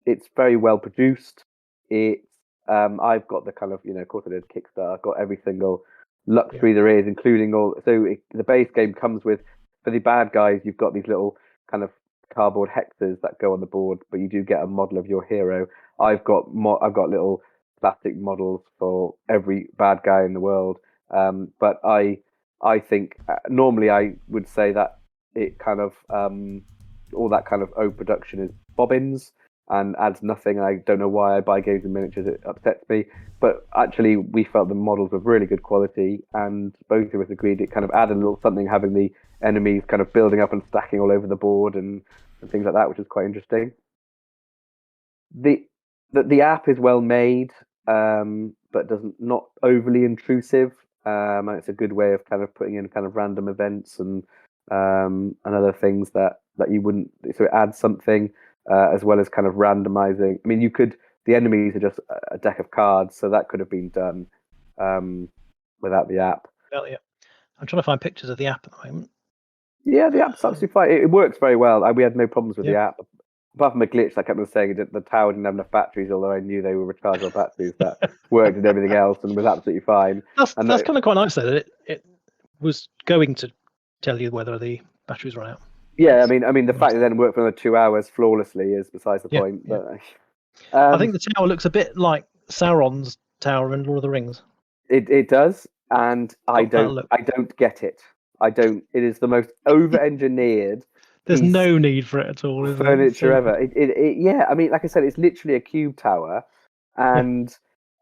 It's very well produced. I've got the kind of, of course I did Kickstarter. I've got every single luxury there is, including all. So the base game comes with, for the bad guys, you've got these little kind of cardboard hexes that go on the board, but you do get a model of your hero. I've got little plastic models for every bad guy in the world. But I think normally I would say that it kind of all that kind of overproduction is bobbins and adds nothing. I don't know why I buy games in miniatures; it upsets me. But actually, we felt the models were really good quality, and both of us agreed it kind of added a little something, having the enemies kind of building up and stacking all over the board and things like that, which is quite interesting. The app is well made, but not overly intrusive. And it's a good way of kind of putting in kind of random events and other things that you wouldn't. So it adds something, as well as kind of randomizing. I mean, the enemies are just a deck of cards, so that could have been done without the app. Well, yeah. I'm trying to find pictures of the app at the moment. Yeah, the app's absolutely fine. It works very well. We had no problems with the app. Apart from a glitch, like I was saying, the tower didn't have enough batteries, although I knew they were rechargeable batteries that worked and everything else and was absolutely fine. That's kind of quite nice, though, that it was going to tell you whether the batteries run out. Yeah, I mean, the fact that it then worked for another 2 hours flawlessly is besides the point. Yeah. But, I think the tower looks a bit like Sauron's tower in Lord of the Rings. It does, and I don't get it. I don't. It is the most over-engineered. There's no need for it at all. Is furniture ever. Yeah. I mean, like I said, it's literally a cube tower, and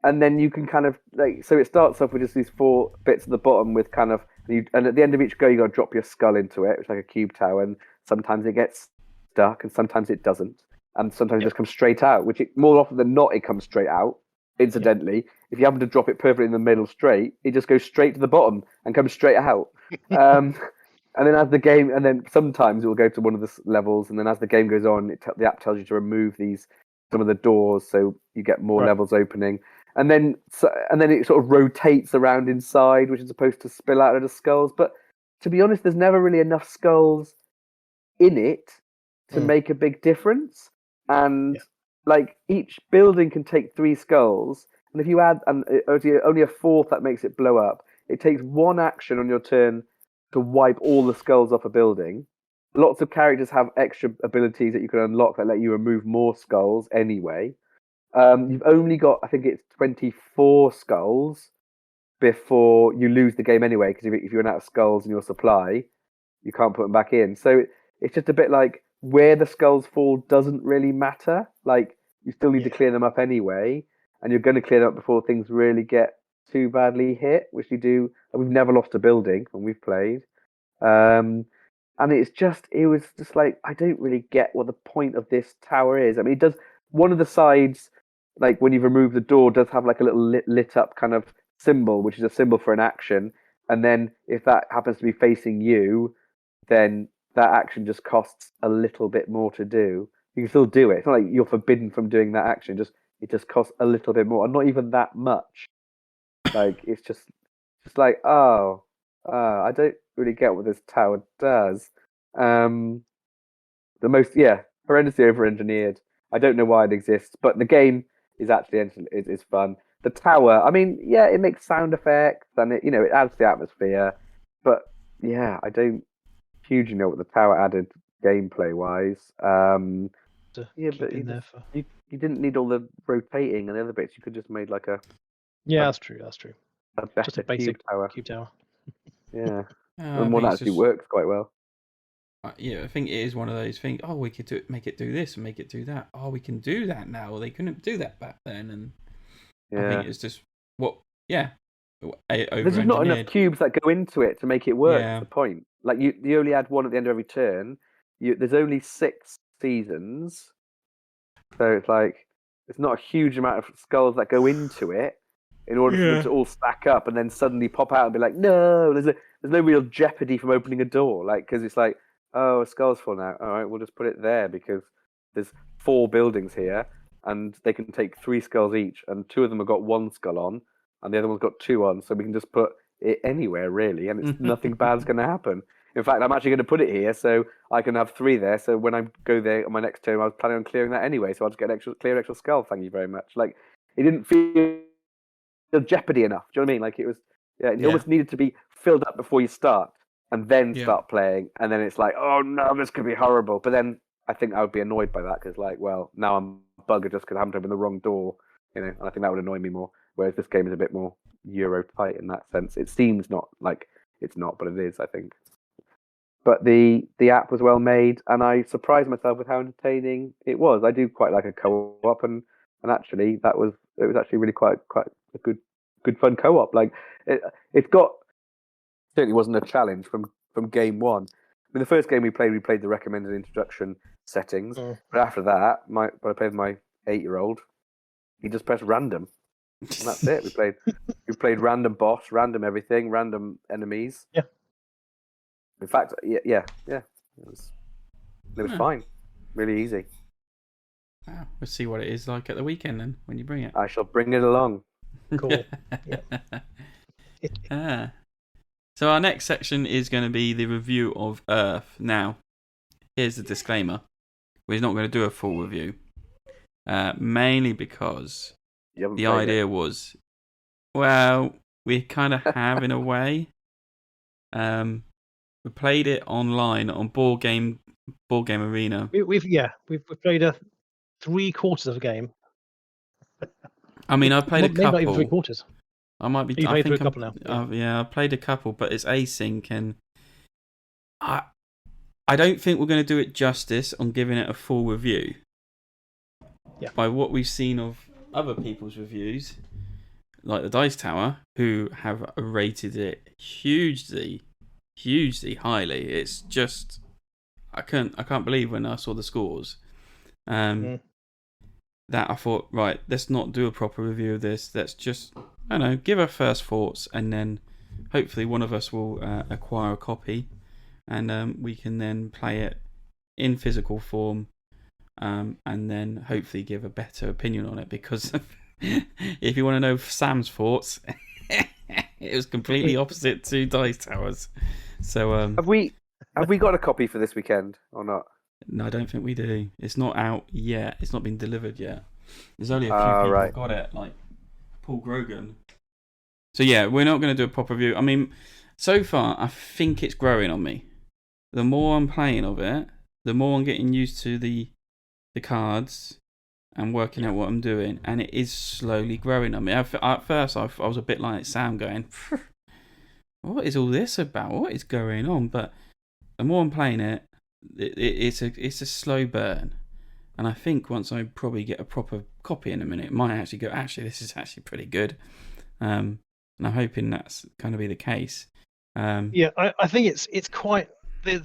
then you can kind of so it starts off with just these 4 bits at the bottom with kind of, and at the end of each go you got to drop your skull into it, which is like a cube tower, and sometimes it gets stuck and sometimes it doesn't, and sometimes it just comes straight out. Which more often than not it comes straight out. Incidentally, if you happen to drop it perfectly in the middle straight, it just goes straight to the bottom and comes straight out. And then as the game, and then sometimes it will go to one of the levels, and then as the game goes on, the app tells you to remove some of the doors, so you get more levels opening, and then it sort of rotates around inside, which is supposed to spill out of the skulls. But to be honest, there's never really enough skulls in it to make a big difference, and each building can take 3 skulls, and if you add only a 4th that makes it blow up, it takes 1 action on your turn to wipe all the skulls off a building. Lots of characters have extra abilities that you can unlock that let you remove more skulls anyway. You've only got, I think it's 24 skulls before you lose the game anyway, because if you run out of skulls in your supply, you can't put them back in. So it's just a bit like where the skulls fall doesn't really matter. Like, you still need to clear them up anyway, and you're going to clear them up before things really get too badly hit, which you do. We've never lost a building when we've played, and it was just like, I don't really get what the point of this tower is. I mean, it does, one of the sides, like when you've removed the door, does have like a little lit up kind of symbol, which is a symbol for an action, and then if that happens to be facing you, then that action just costs a little bit more to do. You can still do it. It's not like you're forbidden from doing that action. It just costs a little bit more, and not even that much. Like it's just like I don't really get what this tower does. The most horrendously over-engineered. I don't know why it exists, but the game is actually is fun. The tower, I mean, yeah, it makes sound effects and it adds to the atmosphere, but yeah, I don't hugely know what the tower added gameplay wise. But you didn't need all the rotating and the other bits. You could just made like a that's true. a better just a basic cube tower. Yeah, and one actually works quite well. Yeah, I think it is one of those things. Oh, we could make it do this and make it do that. Oh, we can do that now. They couldn't do that back then, and I think it's just there's just not enough cubes that go into it to make it work. That's the point. Like you only add one at the end of every turn. There's only 6 seasons, so it's like it's not a huge amount of skulls that go into it in order for them to all stack up and then suddenly pop out and be like, no, there's no real jeopardy from opening a door, like because it's like, oh, a skull's full now. All right, we'll just put it there because there's 4 buildings here and they can take 3 skulls each, and 2 of them have got 1 skull on, and the other one's got 2 on, so we can just put it anywhere really, and it's nothing bad's going to happen. In fact, I'm actually going to put it here so I can have 3 there. So when I go there on my next turn, I was planning on clearing that anyway, so I'll just get an extra skull. Thank you very much. Like it didn't feel jeopardy enough. Do you know what I mean? Like it was, it almost needed to be filled up before you start, and then start playing, and then it's like, oh no, this could be horrible. But then I think I would be annoyed by that because, like, well, now I'm a bugger just because I haven't opened the wrong door, and I think that would annoy me more. Whereas this game is a bit more Euro tight in that sense. It seems not like it's not, but it is, I think. But the app was well made, and I surprised myself with how entertaining it was. I do quite like a co-op, and actually it was actually really quite a good fun co-op. Like it's got certainly wasn't a challenge from game one. I mean, the first game we played the recommended introduction settings, but after that, when I played with my 8-year-old, he just pressed random, and that's it. We played random boss, random everything, random enemies. Yeah. In fact, yeah. It was fine, really easy. Wow. We'll see what it is like at the weekend then when you bring it. I shall bring it along. Cool. So our next section is going to be the review of Earth. Now, here's the disclaimer: we're not going to do a full review, mainly because the idea was, well, we kind of have in a way. We played it online on Board Game Arena. We've played 3/4 of a game. I mean, I've played a couple. Not even 3/4. I might be. You played through a couple now. Yeah, I played a couple, but it's async, and I don't think we're going to do it justice on giving it a full review. Yeah. By what we've seen of other people's reviews, like the Dice Tower, who have rated it hugely highly. It's just I can't believe when I saw the scores. That I thought, right, let's not do a proper review of this. Let's just, I don't know, give our first thoughts, and then hopefully one of us will acquire a copy, and we can then play it in physical form, and then hopefully give a better opinion on it. Because if you want to know Sam's thoughts, it was completely opposite to Dice Towers. So have we got a copy for this weekend or not? No, I don't think we do. It's not out yet. It's not been delivered yet. There's only a few people right. got it, like Paul Grogan. So yeah, we're not going to do a proper review. I mean, so far, I think it's growing on me. The more I'm playing of it, the more I'm getting used to the cards and working out what I'm doing, and it is slowly growing on me. At first, I was a bit like Sam, going, "What is all this about? What is going on?" But the more I'm playing it, it's a slow burn, and I think once I probably get a proper copy in a minute, it might actually go, actually, this is actually pretty good, and I'm hoping that's going to be the case. I think it's quite the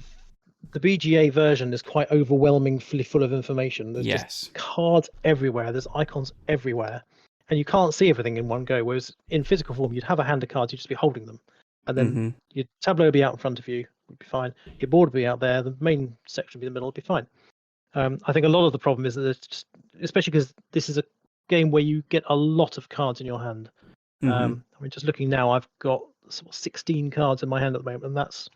BGA version is quite overwhelmingly full of information. There's just cards everywhere. There's icons everywhere, and you can't see everything in one go. Whereas in physical form, you'd have a hand of cards, you'd just be holding them, and then your tableau would be out in front of you. Would be fine. Your board would be out there. The main section would be in the middle. Would be fine. I think a lot of the problem is that there's just, especially because this is a game where you get a lot of cards in your hand. I mean, just looking now, I've got sort of 16 cards in my hand at the moment, and that's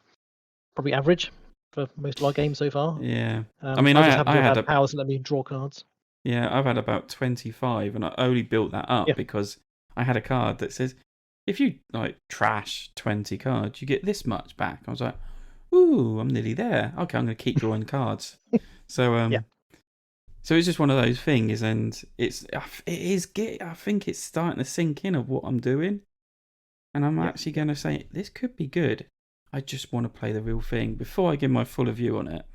probably average for most of our games so far. Yeah. I mean, I had powers that let me draw cards. Yeah, I've had about 25, and I only built that up because I had a card that says, if you like trash 20 cards, you get this much back. I was like, ooh, I'm nearly there. Okay, I'm going to keep drawing cards. So, so it's just one of those things, and I think it's starting to sink in of what I'm doing, and I'm actually going to say this could be good. I just want to play the real thing before I give my full review on it.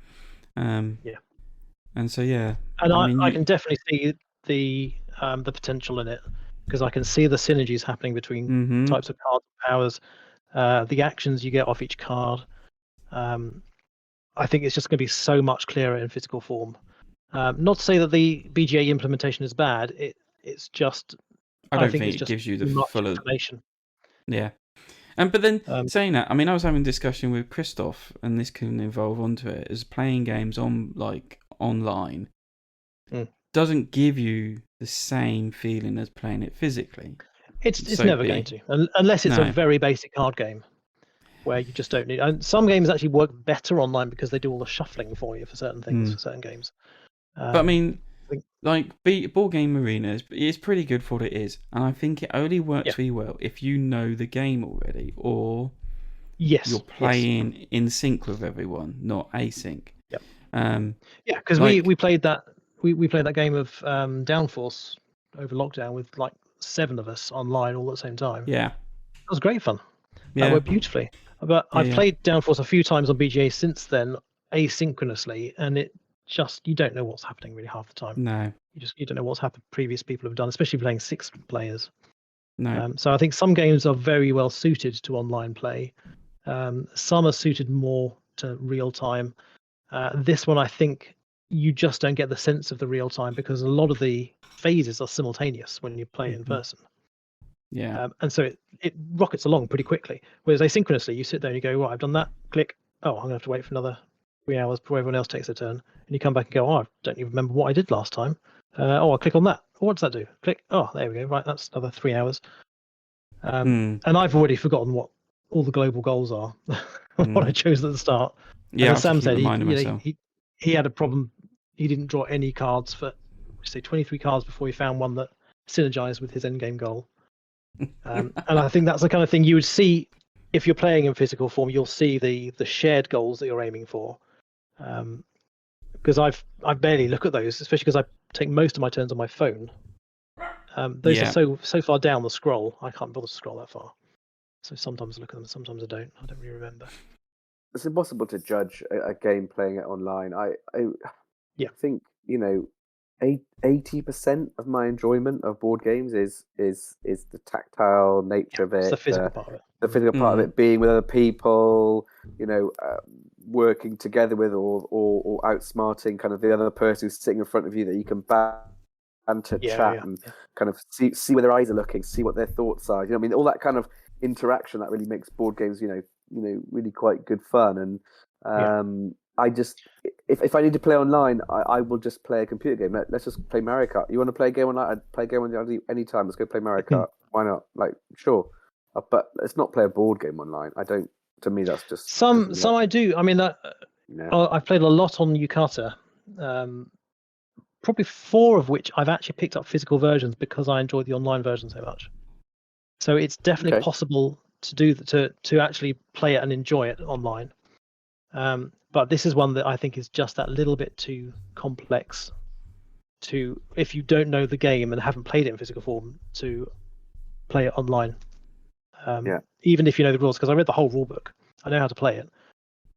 And so and I can definitely see the potential in it, because I can see the synergies happening between types of cards and powers, the actions you get off each card. I think it's just going to be so much clearer in physical form. Not to say that the BGA implementation is bad. It's just I think it gives you the full information. Yeah. But then saying that, I mean, I was having a discussion with Christoph, and this can evolve onto it, is playing games online doesn't give you the same feeling as playing it physically. It's never going to, unless it's a very basic card game where you just don't need. And some games actually work better online because they do all the shuffling for you for certain things for certain games. But I mean, like Board Game Arena is pretty good for what it is, and I think it only works really well if you know the game already, or you're playing in sync with everyone, not async. Because we played that we played that game of Downforce over lockdown with like 7 of us online all at the same time. Yeah, it was great fun. That worked beautifully. But I've played Downforce a few times on BGA since then, asynchronously, and it just, you don't know what's happening really half the time. No, you don't know what's happened. Previous people have done, especially playing 6 players. No. So I think some games are very well suited to online play. Some are suited more to real time. This one, I think you just don't get the sense of the real time because a lot of the phases are simultaneous when you play in person. Yeah. And so it rockets along pretty quickly. Whereas asynchronously, you sit there and you go, right, I've done that, click. Oh, I'm going to have to wait for another 3 hours before everyone else takes their turn. And you come back and go, oh, I don't even remember what I did last time. I'll click on that. What does that do? Click. Oh, there we go. Right, that's another 3 hours. And I've already forgotten what all the global goals are, what I chose at the start. Yeah, and as Sam said, he had a problem. He didn't draw any cards for, say, 23 cards before he found one that synergized with his endgame goal. And I think that's the kind of thing you would see if you're playing in physical form. You'll see the shared goals that you're aiming for. Because I barely look at those, especially because I take most of my turns on my phone. Those are so far down the scroll, I can't bother to scroll that far. So sometimes I look at them, sometimes I don't. I don't really remember. It's impossible to judge a game playing it online. I think 80% of my enjoyment of board games is the tactile nature of it, the physical part of it. The physical part of it, being with other people, working together with or outsmarting kind of the other person who's sitting in front of you that you can banter, chat, and kind of see where their eyes are looking, see what their thoughts are. I mean, all that kind of interaction that really makes board games, really quite good fun. And I just, if I need to play online, I will just play a computer game. Let's just play Mario Kart. You want to play a game online? I'd play a game online anytime. Let's go play Mario Kart. Why not? Like, sure. But let's not play a board game online. I don't. To me, that's just some I do. I mean, I've played a lot on Yukata. Probably 4 of which I've actually picked up physical versions because I enjoyed the online version so much. So it's definitely possible to do to actually play it and enjoy it online. But this is one that I think is just that little bit too complex to, if you don't know the game and haven't played it in physical form, to play it online. Even if you know the rules, because I read the whole rule book, I know how to play it,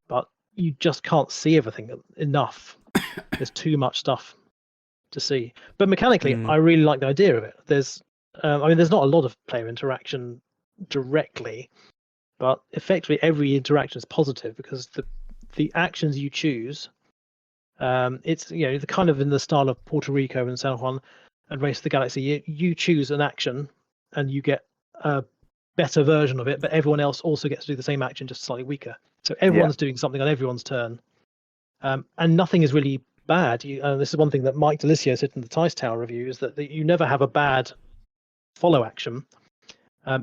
but you just can't see everything enough. There's too much stuff to see. But mechanically, I really like the idea of it. There's not a lot of player interaction directly, but effectively every interaction is positive because the actions you choose, it's the kind of in the style of Puerto Rico and San Juan and Race of the Galaxy. You choose an action and you get a better version of it, but everyone else also gets to do the same action, just slightly weaker. So everyone's doing something on everyone's turn, and nothing is really bad. This is one thing that Mike Delisio said in the Tice Tower review, is that you never have a bad follow action.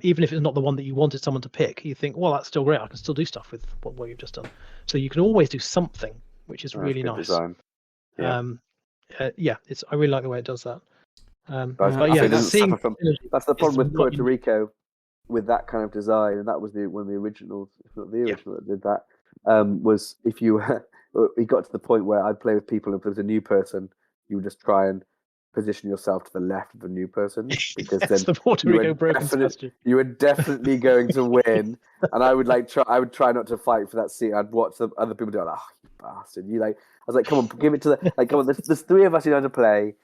Even if it's not the one that you wanted someone to pick, you think, well, that's still great. I can still do stuff with what you've just done. So you can always do something, which is really nice. Design. Yeah. I really like the way it does that. That's the problem with Puerto Rico, with that kind of design, and that was one of the originals, if not the original that did that. Was if you got to the point where I'd play with people, and if there was a new person, you would just try and position yourself to the left of the new person, because then the Puerto Rico broken question. You were definitely going to win, and I would try not to fight for that seat. I'd watch the other people do it. Like, oh, you bastard! I was like, come on, give it to come on. There's three of us who know how to play.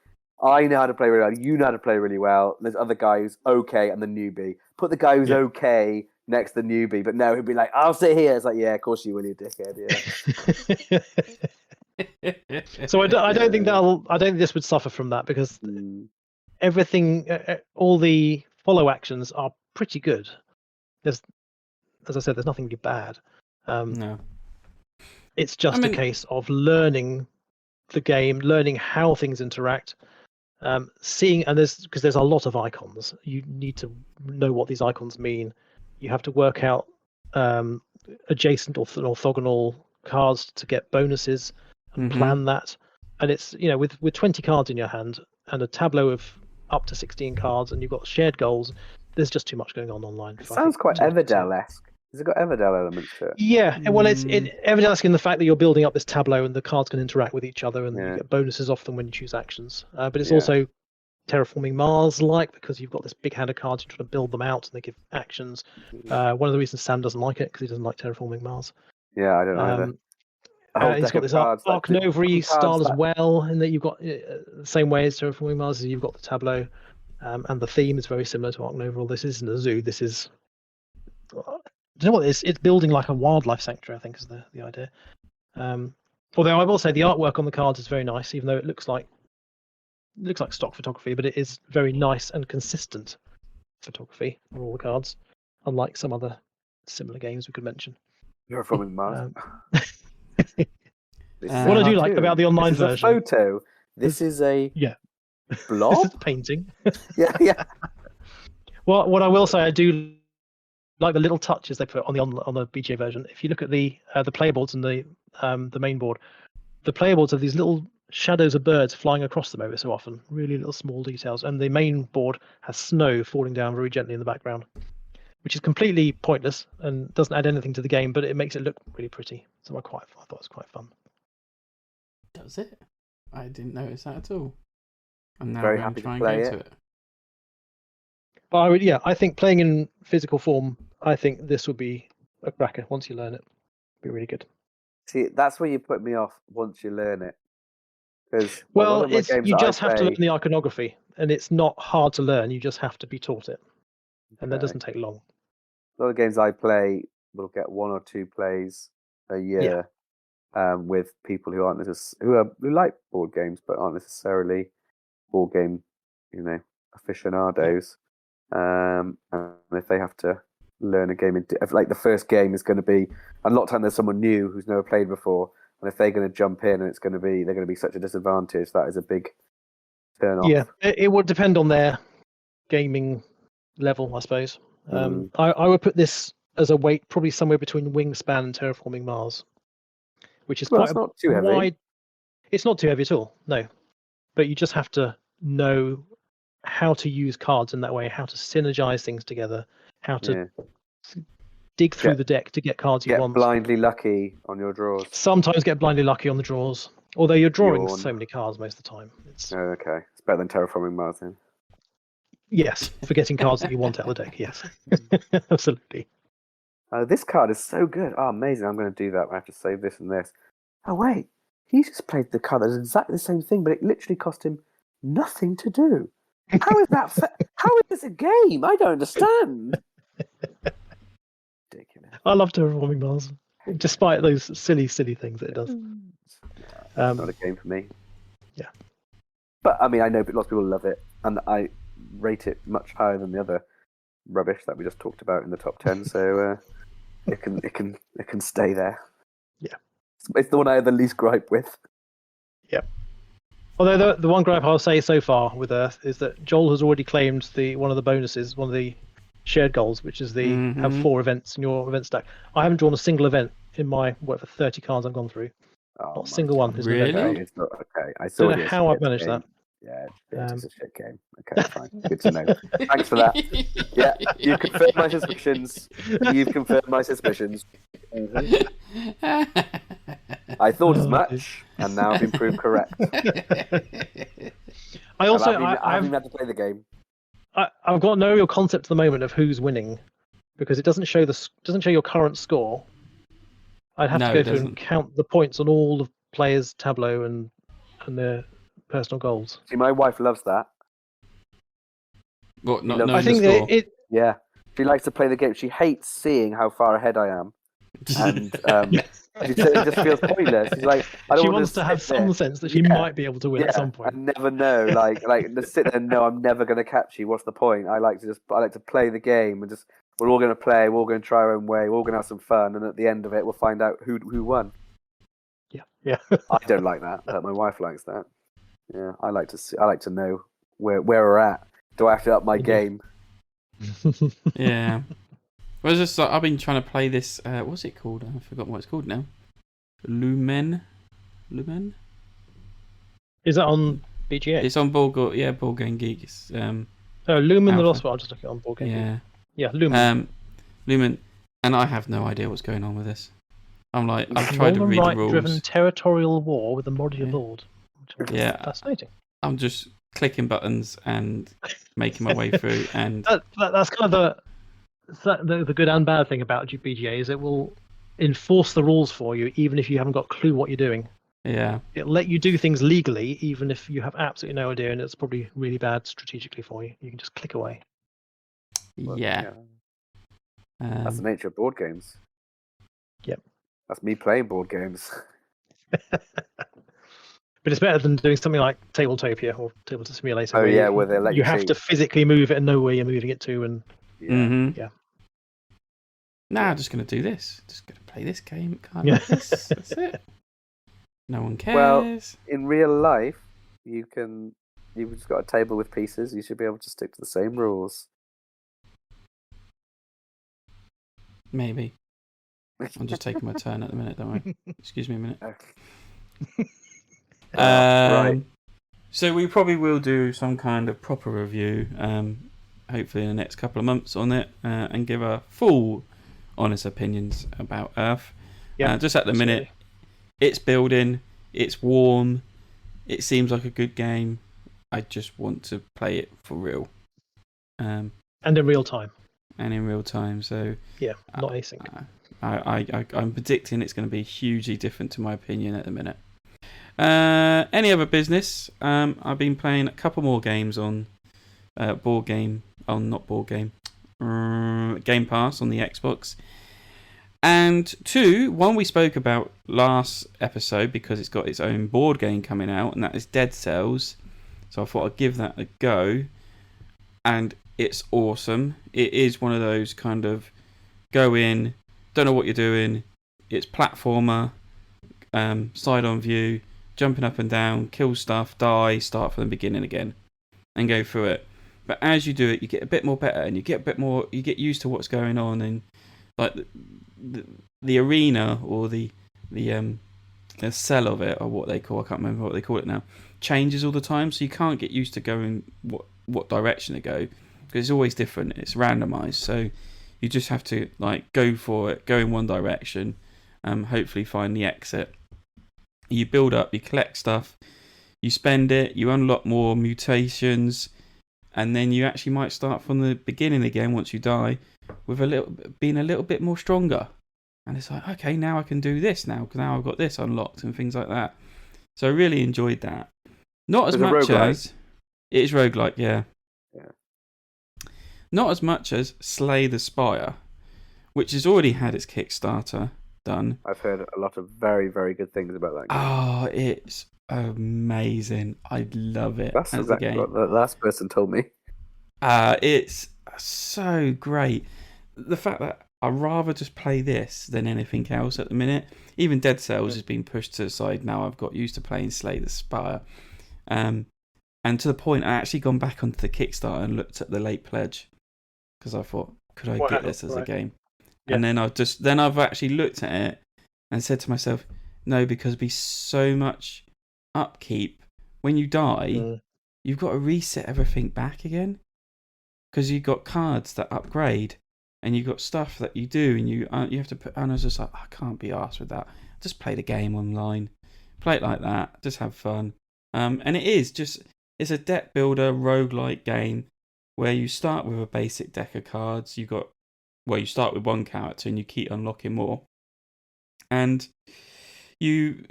I know how to play really well. You know how to play really well. There's other guy who's okay and the newbie. Put the guy who's okay next to the newbie, but no, he'd be like, I'll sit here. It's like, yeah, of course you will, you dickhead. Yeah. So I don't think this would suffer from that, because everything, all the follow actions are pretty good. As I said, there's nothing really bad. No. It's just a case of learning the game, learning how things interact, seeing, and because there's a lot of icons. You need to know what these icons mean. You have to work out adjacent or orthogonal cards to get bonuses and plan that. And it's, with 20 cards in your hand and a tableau of up to 16 cards, and you've got shared goals, there's just too much going on online. It sounds quite Everdell-esque. Has it got Everdell elements to it? Yeah, well, it's Everdell-esque in the fact that you're building up this tableau and the cards can interact with each other, and you get bonuses off them when you choose actions. But it's also Terraforming Mars-like, because you've got this big hand of cards, you're trying to build them out, and they give actions. One of the reasons Sam doesn't like it, because he doesn't like Terraforming Mars. Yeah, I don't know either. He's got this Arc Nova style as well, in that you've got the same way as Terraforming Mars, you've got the tableau, and the theme is very similar to Arc Nova. This isn't a zoo. This is, do you know what it is? It's building like a wildlife sanctuary, I think, is the idea. Although I will say the artwork on the cards is very nice, even though it looks like stock photography, but it is very nice and consistent photography on all the cards, unlike some other similar games we could mention. You're from Mars. What I do like about the online version. This is a photo. This is a blob. This is a painting. Yeah. Well, what I will say, I do like the little touches they put on the BGA version. If you look at the playboards and the main board, the playboards have these little shadows of birds flying across them every so often. Really little small details. And the main board has snow falling down very gently in the background, which is completely pointless and doesn't add anything to the game, but it makes it look really pretty. So I thought it was quite fun. Does it? I didn't notice that at all. I'm now very going happy to try to and play go to it. But I think playing in physical form, I think this would be a cracker once you learn it. It'd be really good. See, that's where you put me off once you learn it. Because you just have to learn the iconography, and it's not hard to learn. You just have to be taught it, and that doesn't take long. A lot of games I play will get 1 or 2 plays a year with people who aren't who like board games but aren't necessarily board game, aficionados. And if they have to learn a game, like the first game is going to be, a lot of time there's someone new who's never played before, and if they're going to jump in and they're going to be such a disadvantage, that is a big turn off. Yeah, it would depend on their gaming level, I suppose. I would put this as a weight probably somewhere between Wingspan and Terraforming Mars, which is it's not too heavy. It's not too heavy at all, no. But you just have to know how to use cards in that way, how to synergize things together, how to dig through the deck to get cards you want. Get blindly lucky on your draws. Sometimes get blindly lucky on the draws, although you're drawing so many cards most of the time. Okay. It's better than Terraforming Mars then. Yes, for getting cards that you want out of the deck, yes. Absolutely. This card is so good. Oh, amazing. I'm going to do that. I have to save this and this. Oh, wait. He just played the card that's exactly the same thing, but it literally cost him nothing to do. How is that? How is this a game? I don't understand. Ridiculous. I love Terraforming Mars, despite those silly things that it does. It's not a game for me. Yeah. But, I mean, I know lots of people love it, and I rate it much higher than the other rubbish that we just talked about in the top 10, so it can stay there. Yeah. It's the one I have the least gripe with. Yeah. Although the one gripe I'll say so far with Earth is that Joel has already claimed one of the bonuses, one of the shared goals, which is the have 4 events in your event stack. I haven't drawn a single event in my 30 cards I've gone through. Not a single one is an event. Really? It's not, okay. I don't know how I've managed that. Yeah, it's a shit game. Okay, fine. Good to know. Thanks for that. Yeah, you confirmed my suspicions. You've confirmed my suspicions. I thought as much, and now I've been proved correct. I also I haven't had to play the game. I've got no real concept at the moment of who's winning, because it doesn't show your current score. I'd have to go through and count the points on all the players' tableau and their personal goals. See, my wife loves that. What? Not knowing I think the score? Yeah, she likes to play the game. She hates seeing how far ahead I am, and she says it just feels pointless. She's like, she wants to have some sense that she might be able to win at some point. I never know. Like to sit there and know I'm never going to catch you. What's the point? I like to play the game and just we're all going to play. We're all going to try our own way. We're all going to have some fun, and at the end of it, we'll find out who won. Yeah. I don't like that, but my wife likes that. Yeah, I like to know where we're at. Do I have to up my game? Yeah. Well, it's just like, I've been trying to play this. What's it called? I've forgotten what it's called now. Lumen. Is that on BGA? It's on Board Game Geek. It's, Lumen the Lost World. I'll just look it on Board Game Geek. Yeah, Lumen. Lumen, and I have no idea what's going on with this. I'm like, I've tried to read the rules. Driven territorial war with a modular lord. Yeah, fascinating. I'm just clicking buttons and making my way through, and that's kind of the good and bad thing about BGA is it will enforce the rules for you even if you haven't got a clue what you're doing. Yeah, it'll let you do things legally even if you have absolutely no idea, and it's probably really bad strategically for you. You can just click away. Yeah. That's the nature of board games. Yep. That's me playing board games. But it's better than doing something like Tabletopia or Tabletop Simulator. Oh yeah, where they let you have to physically move it and know where you're moving it to, and Nah, I'm just going to do this. Just going to play this game. Like this. That's it. No one cares. Well, in real life, you've just got a table with pieces. You should be able to stick to the same rules. Maybe. I'm just taking my turn at the minute, don't I? Excuse me a minute. Right. So we probably will do some kind of proper review, hopefully in the next couple of months on it, and give our full, honest opinions about Earth. Just at the minute, it's building, it's warm, it seems like a good game. I just want to play it for real. And in real time. So not async. I'm predicting it's going to be hugely different to my opinion at the minute. Any other business? I've been playing a couple more games on Game Pass on the Xbox. And one we spoke about last episode because it's got its own board game coming out, and that is Dead Cells. So I thought I'd give that a go. And it's awesome. It is one of those kind of go in, don't know what you're doing. It's platformer, side-on view, jumping up and down, kill stuff, die, start from the beginning again, and go through it. But as you do it, you get a bit more better, and you get used to what's going on, and like the arena or the cell of it, or what they call, I can't remember what they call it now, changes all the time, so you can't get used to going what direction to go, because it's always different. It's randomized, so you just have to like go for it, go in one direction, hopefully find the exit. You build up, you collect stuff, you spend it, you unlock more mutations, and then you actually might start from the beginning again once you die, with being a little bit more stronger. And it's like, okay, now I can do this now, because now I've got this unlocked and things like that. So I really enjoyed that. Not as much as it is roguelike, yeah. Not as much as Slay the Spire, which has already had its Kickstarter done. I've heard a lot of very, very good things about that game. Oh, it's amazing. I love it. That's exactly what the last person told me. It's so great. The fact that I'd rather just play this than anything else at the minute. Even Dead Cells has been pushed to the side now. I've got used to playing Slay the Spire. And to the point, I actually gone back onto the Kickstarter and looked at the late pledge. because I thought, could I get this as a game? Yeah. And then I've actually looked at it and said to myself, no, because it'd be so much upkeep. When you die, you've got to reset everything back again, because you've got cards that upgrade, and you've got stuff that you do, and you have to put. And I was just like, I can't be arsed with that. Just play the game online, play it like that, just have fun. And it's a deck builder roguelike game where you start with a basic deck of cards. You start with one character and you keep unlocking more, and you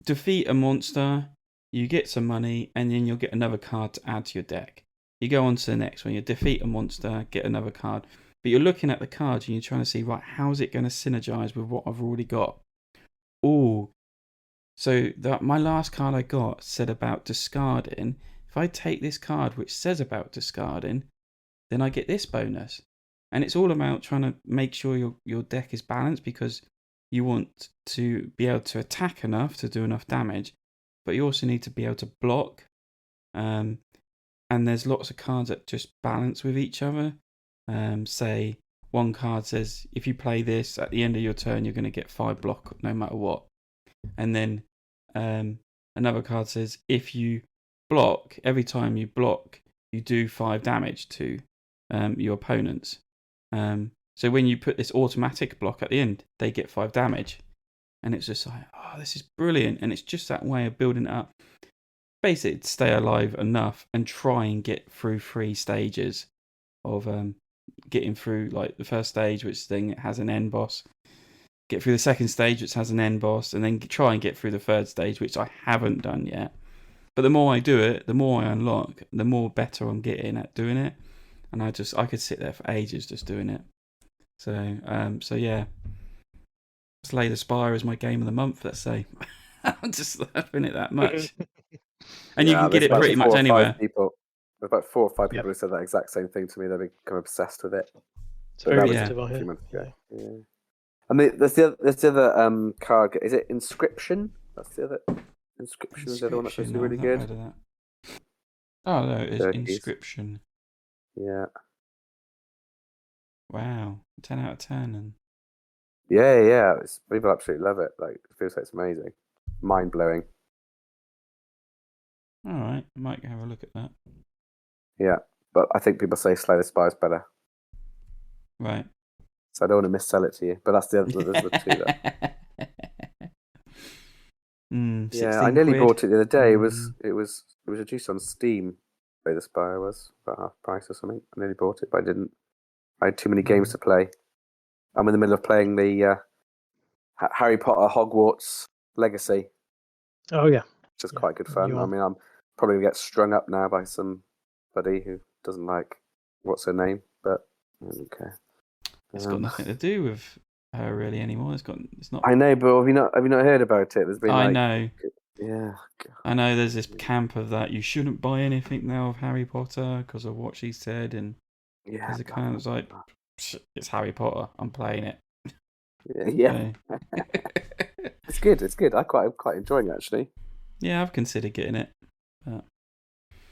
defeat a monster. You get some money, and then you'll get another card to add to your deck. You go on to the next one. You defeat a monster, get another card. But you're looking at the cards and you're trying to see, right, how's it going to synergize with what I've already got? Oh, so my last card I got said about discarding. If I take this card which says about discarding, then I get this bonus. And it's all about trying to make sure your deck is balanced, because you want to be able to attack enough to do enough damage. But you also need to be able to block. And there's lots of cards that just balance with each other. Say one card says, if you play this at the end of your turn, you're going to get 5 block no matter what. And then another card says, if you block, every time you block, you do 5 damage to your opponents. So when you put this automatic block at the end, they get 5 damage. And it's just like, oh, this is brilliant. And it's just that way of building it up. Basically, stay alive enough and try and get through 3 stages of getting through, like the first stage, which thing has an end boss. Get through the second stage, which has an end boss, and then try and get through the third stage, which I haven't done yet. But the more I do it, the more I unlock, the more better I'm getting at doing it. And I could sit there for ages just doing it. So yeah. Slay the Spire is my game of the month, let's say. I'm just loving it that much. And you can get it pretty much anywhere. There's about 4 or 5 people who said that exact same thing to me. They've become obsessed with it. So that was a few months ago. Yeah. And there's the other card. Is it Inscription? That's the other. Inscription is the other one that's supposed to be really good. Oh no, it's Inscription. Yeah. Wow, 10 out of 10, and yeah. People absolutely love it. Like, it feels like it's amazing, mind blowing. All right, I might have a look at that. Yeah, but I think people say Slay the Spire is better. Right. So I don't want to missell it to you, but that's the other. There's the two there. Yeah, I nearly bought it the other day. It was reduced on Steam. Slay the Spire was about half price or something. I nearly bought it, but I didn't. I had too many games to play. I'm in the middle of playing the Harry Potter Hogwarts Legacy. Oh yeah, which is quite good fun. I mean, I'm probably gonna get strung up now by somebody who doesn't like what's her name, but I don't care. It's got nothing to do with her really anymore. It's not. I know, but have you not heard about it? There's been. I know. Yeah. I know. There's this camp of that you shouldn't buy anything now of Harry Potter because of what she said, and there's a kind of like, it's Harry Potter. I'm playing it. Yeah. It's good. It's good. I'm quite enjoying it, actually. Yeah, I've considered getting it. But...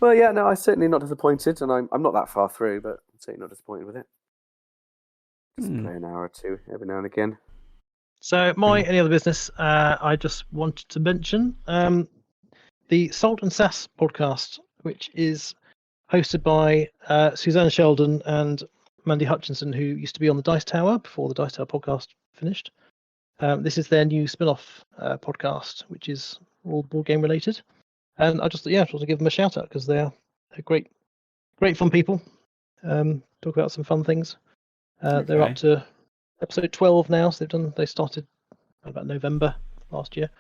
Well, yeah, no, I'm certainly not disappointed, and I'm not that far through, but I'm certainly not disappointed with it. Just play an hour or two every now and again. So any other business, I just wanted to mention the Salt and Sass podcast, which is hosted by Suzanne Sheldon and Mandy Hutchinson, who used to be on the Dice Tower before the Dice Tower podcast finished. This is their new spin-off podcast, which is all board game related. And I just want to give them a shout out because they're great fun people. Talk about some fun things. They're up to episode 12 now, so they started about November last year.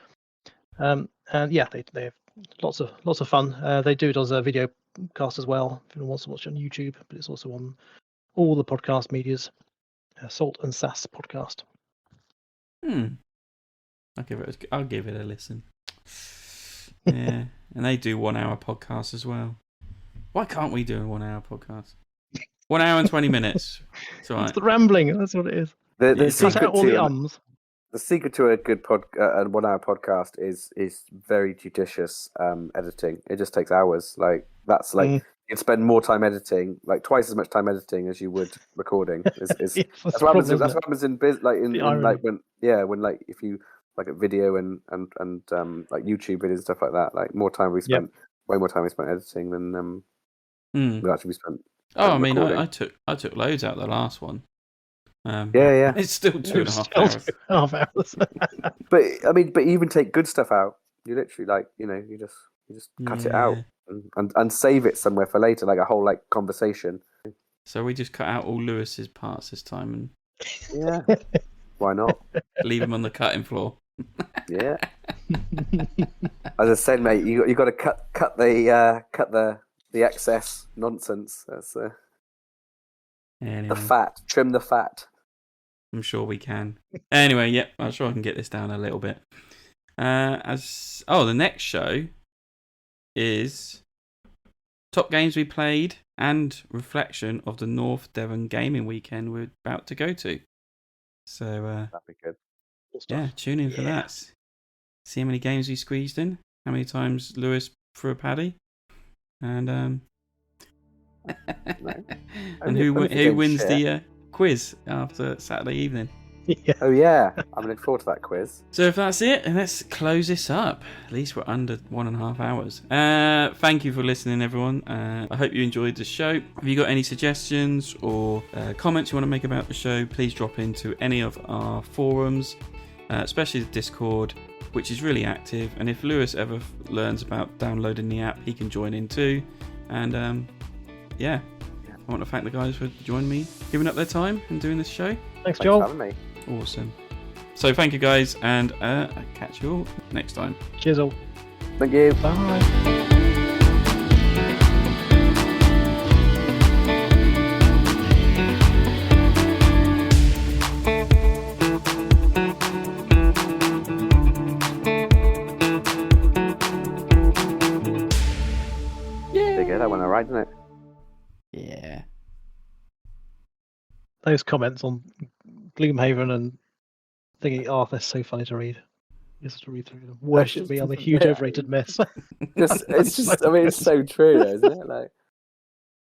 And yeah, they have lots of fun. They do it as a video cast as well. If anyone wants to watch it on YouTube, but it's also on all the podcast medias. Salt and Sass podcast. I'll give it a listen. Yeah, and they do 1 hour podcasts as well. Why can't we do a 1 hour podcast? 1 hour and 20 minutes. It's all right. It's the rambling. That's what it is. Cut out all the ums. The secret to a good 1 hour podcast is very judicious editing. It just takes hours. Like that's like you'd spend more time editing, like twice as much time editing as you would recording. That's what happens in when like if you like at video and like YouTube videos and stuff like that, like way more time we spent editing than we actually spent. I mean, I took loads out the last one. It's still 2.5 hours. but I mean, but you even take good stuff out. You literally like you just cut it out and save it somewhere for later, like a whole like conversation. So we just cut out all Lewis's parts this time and why not leave him on the cutting floor? Yeah. As I said, mate, you got to cut the excess nonsense. That's anyway. The fat. Trim the fat. I'm sure we can. Anyway, I'm sure I can get this down a little bit. The next show is top games we played and reflection of the North Devon gaming weekend we're about to go to. So that'd be good. Tune in for that. See how many games we squeezed in, how many times Lewis threw a paddy, and and who wins the quiz after Saturday evening. Oh yeah, I'm looking forward to that quiz. So if that's it, let's close this up. At least we're under 1.5 hours. Thank you for listening, everyone. I hope you enjoyed the show. If you got any suggestions or comments you want to make about the show, please drop into any of our forums, especially the Discord, which is really active. And if Lewis ever learns about downloading the app, he can join in too. And I want to thank the guys for joining me, giving up their time and doing this show. Thanks Joel. For having me. Awesome. So thank you guys, and I'll catch you all next time. Cheers all. Thank you. Bye. That went alright, didn't it? Yeah. Those comments on Gloomhaven and thinking, they're so funny to read. Just to read through them. Worship me, I'm a huge overrated mess. It's so true, though, isn't it? Like.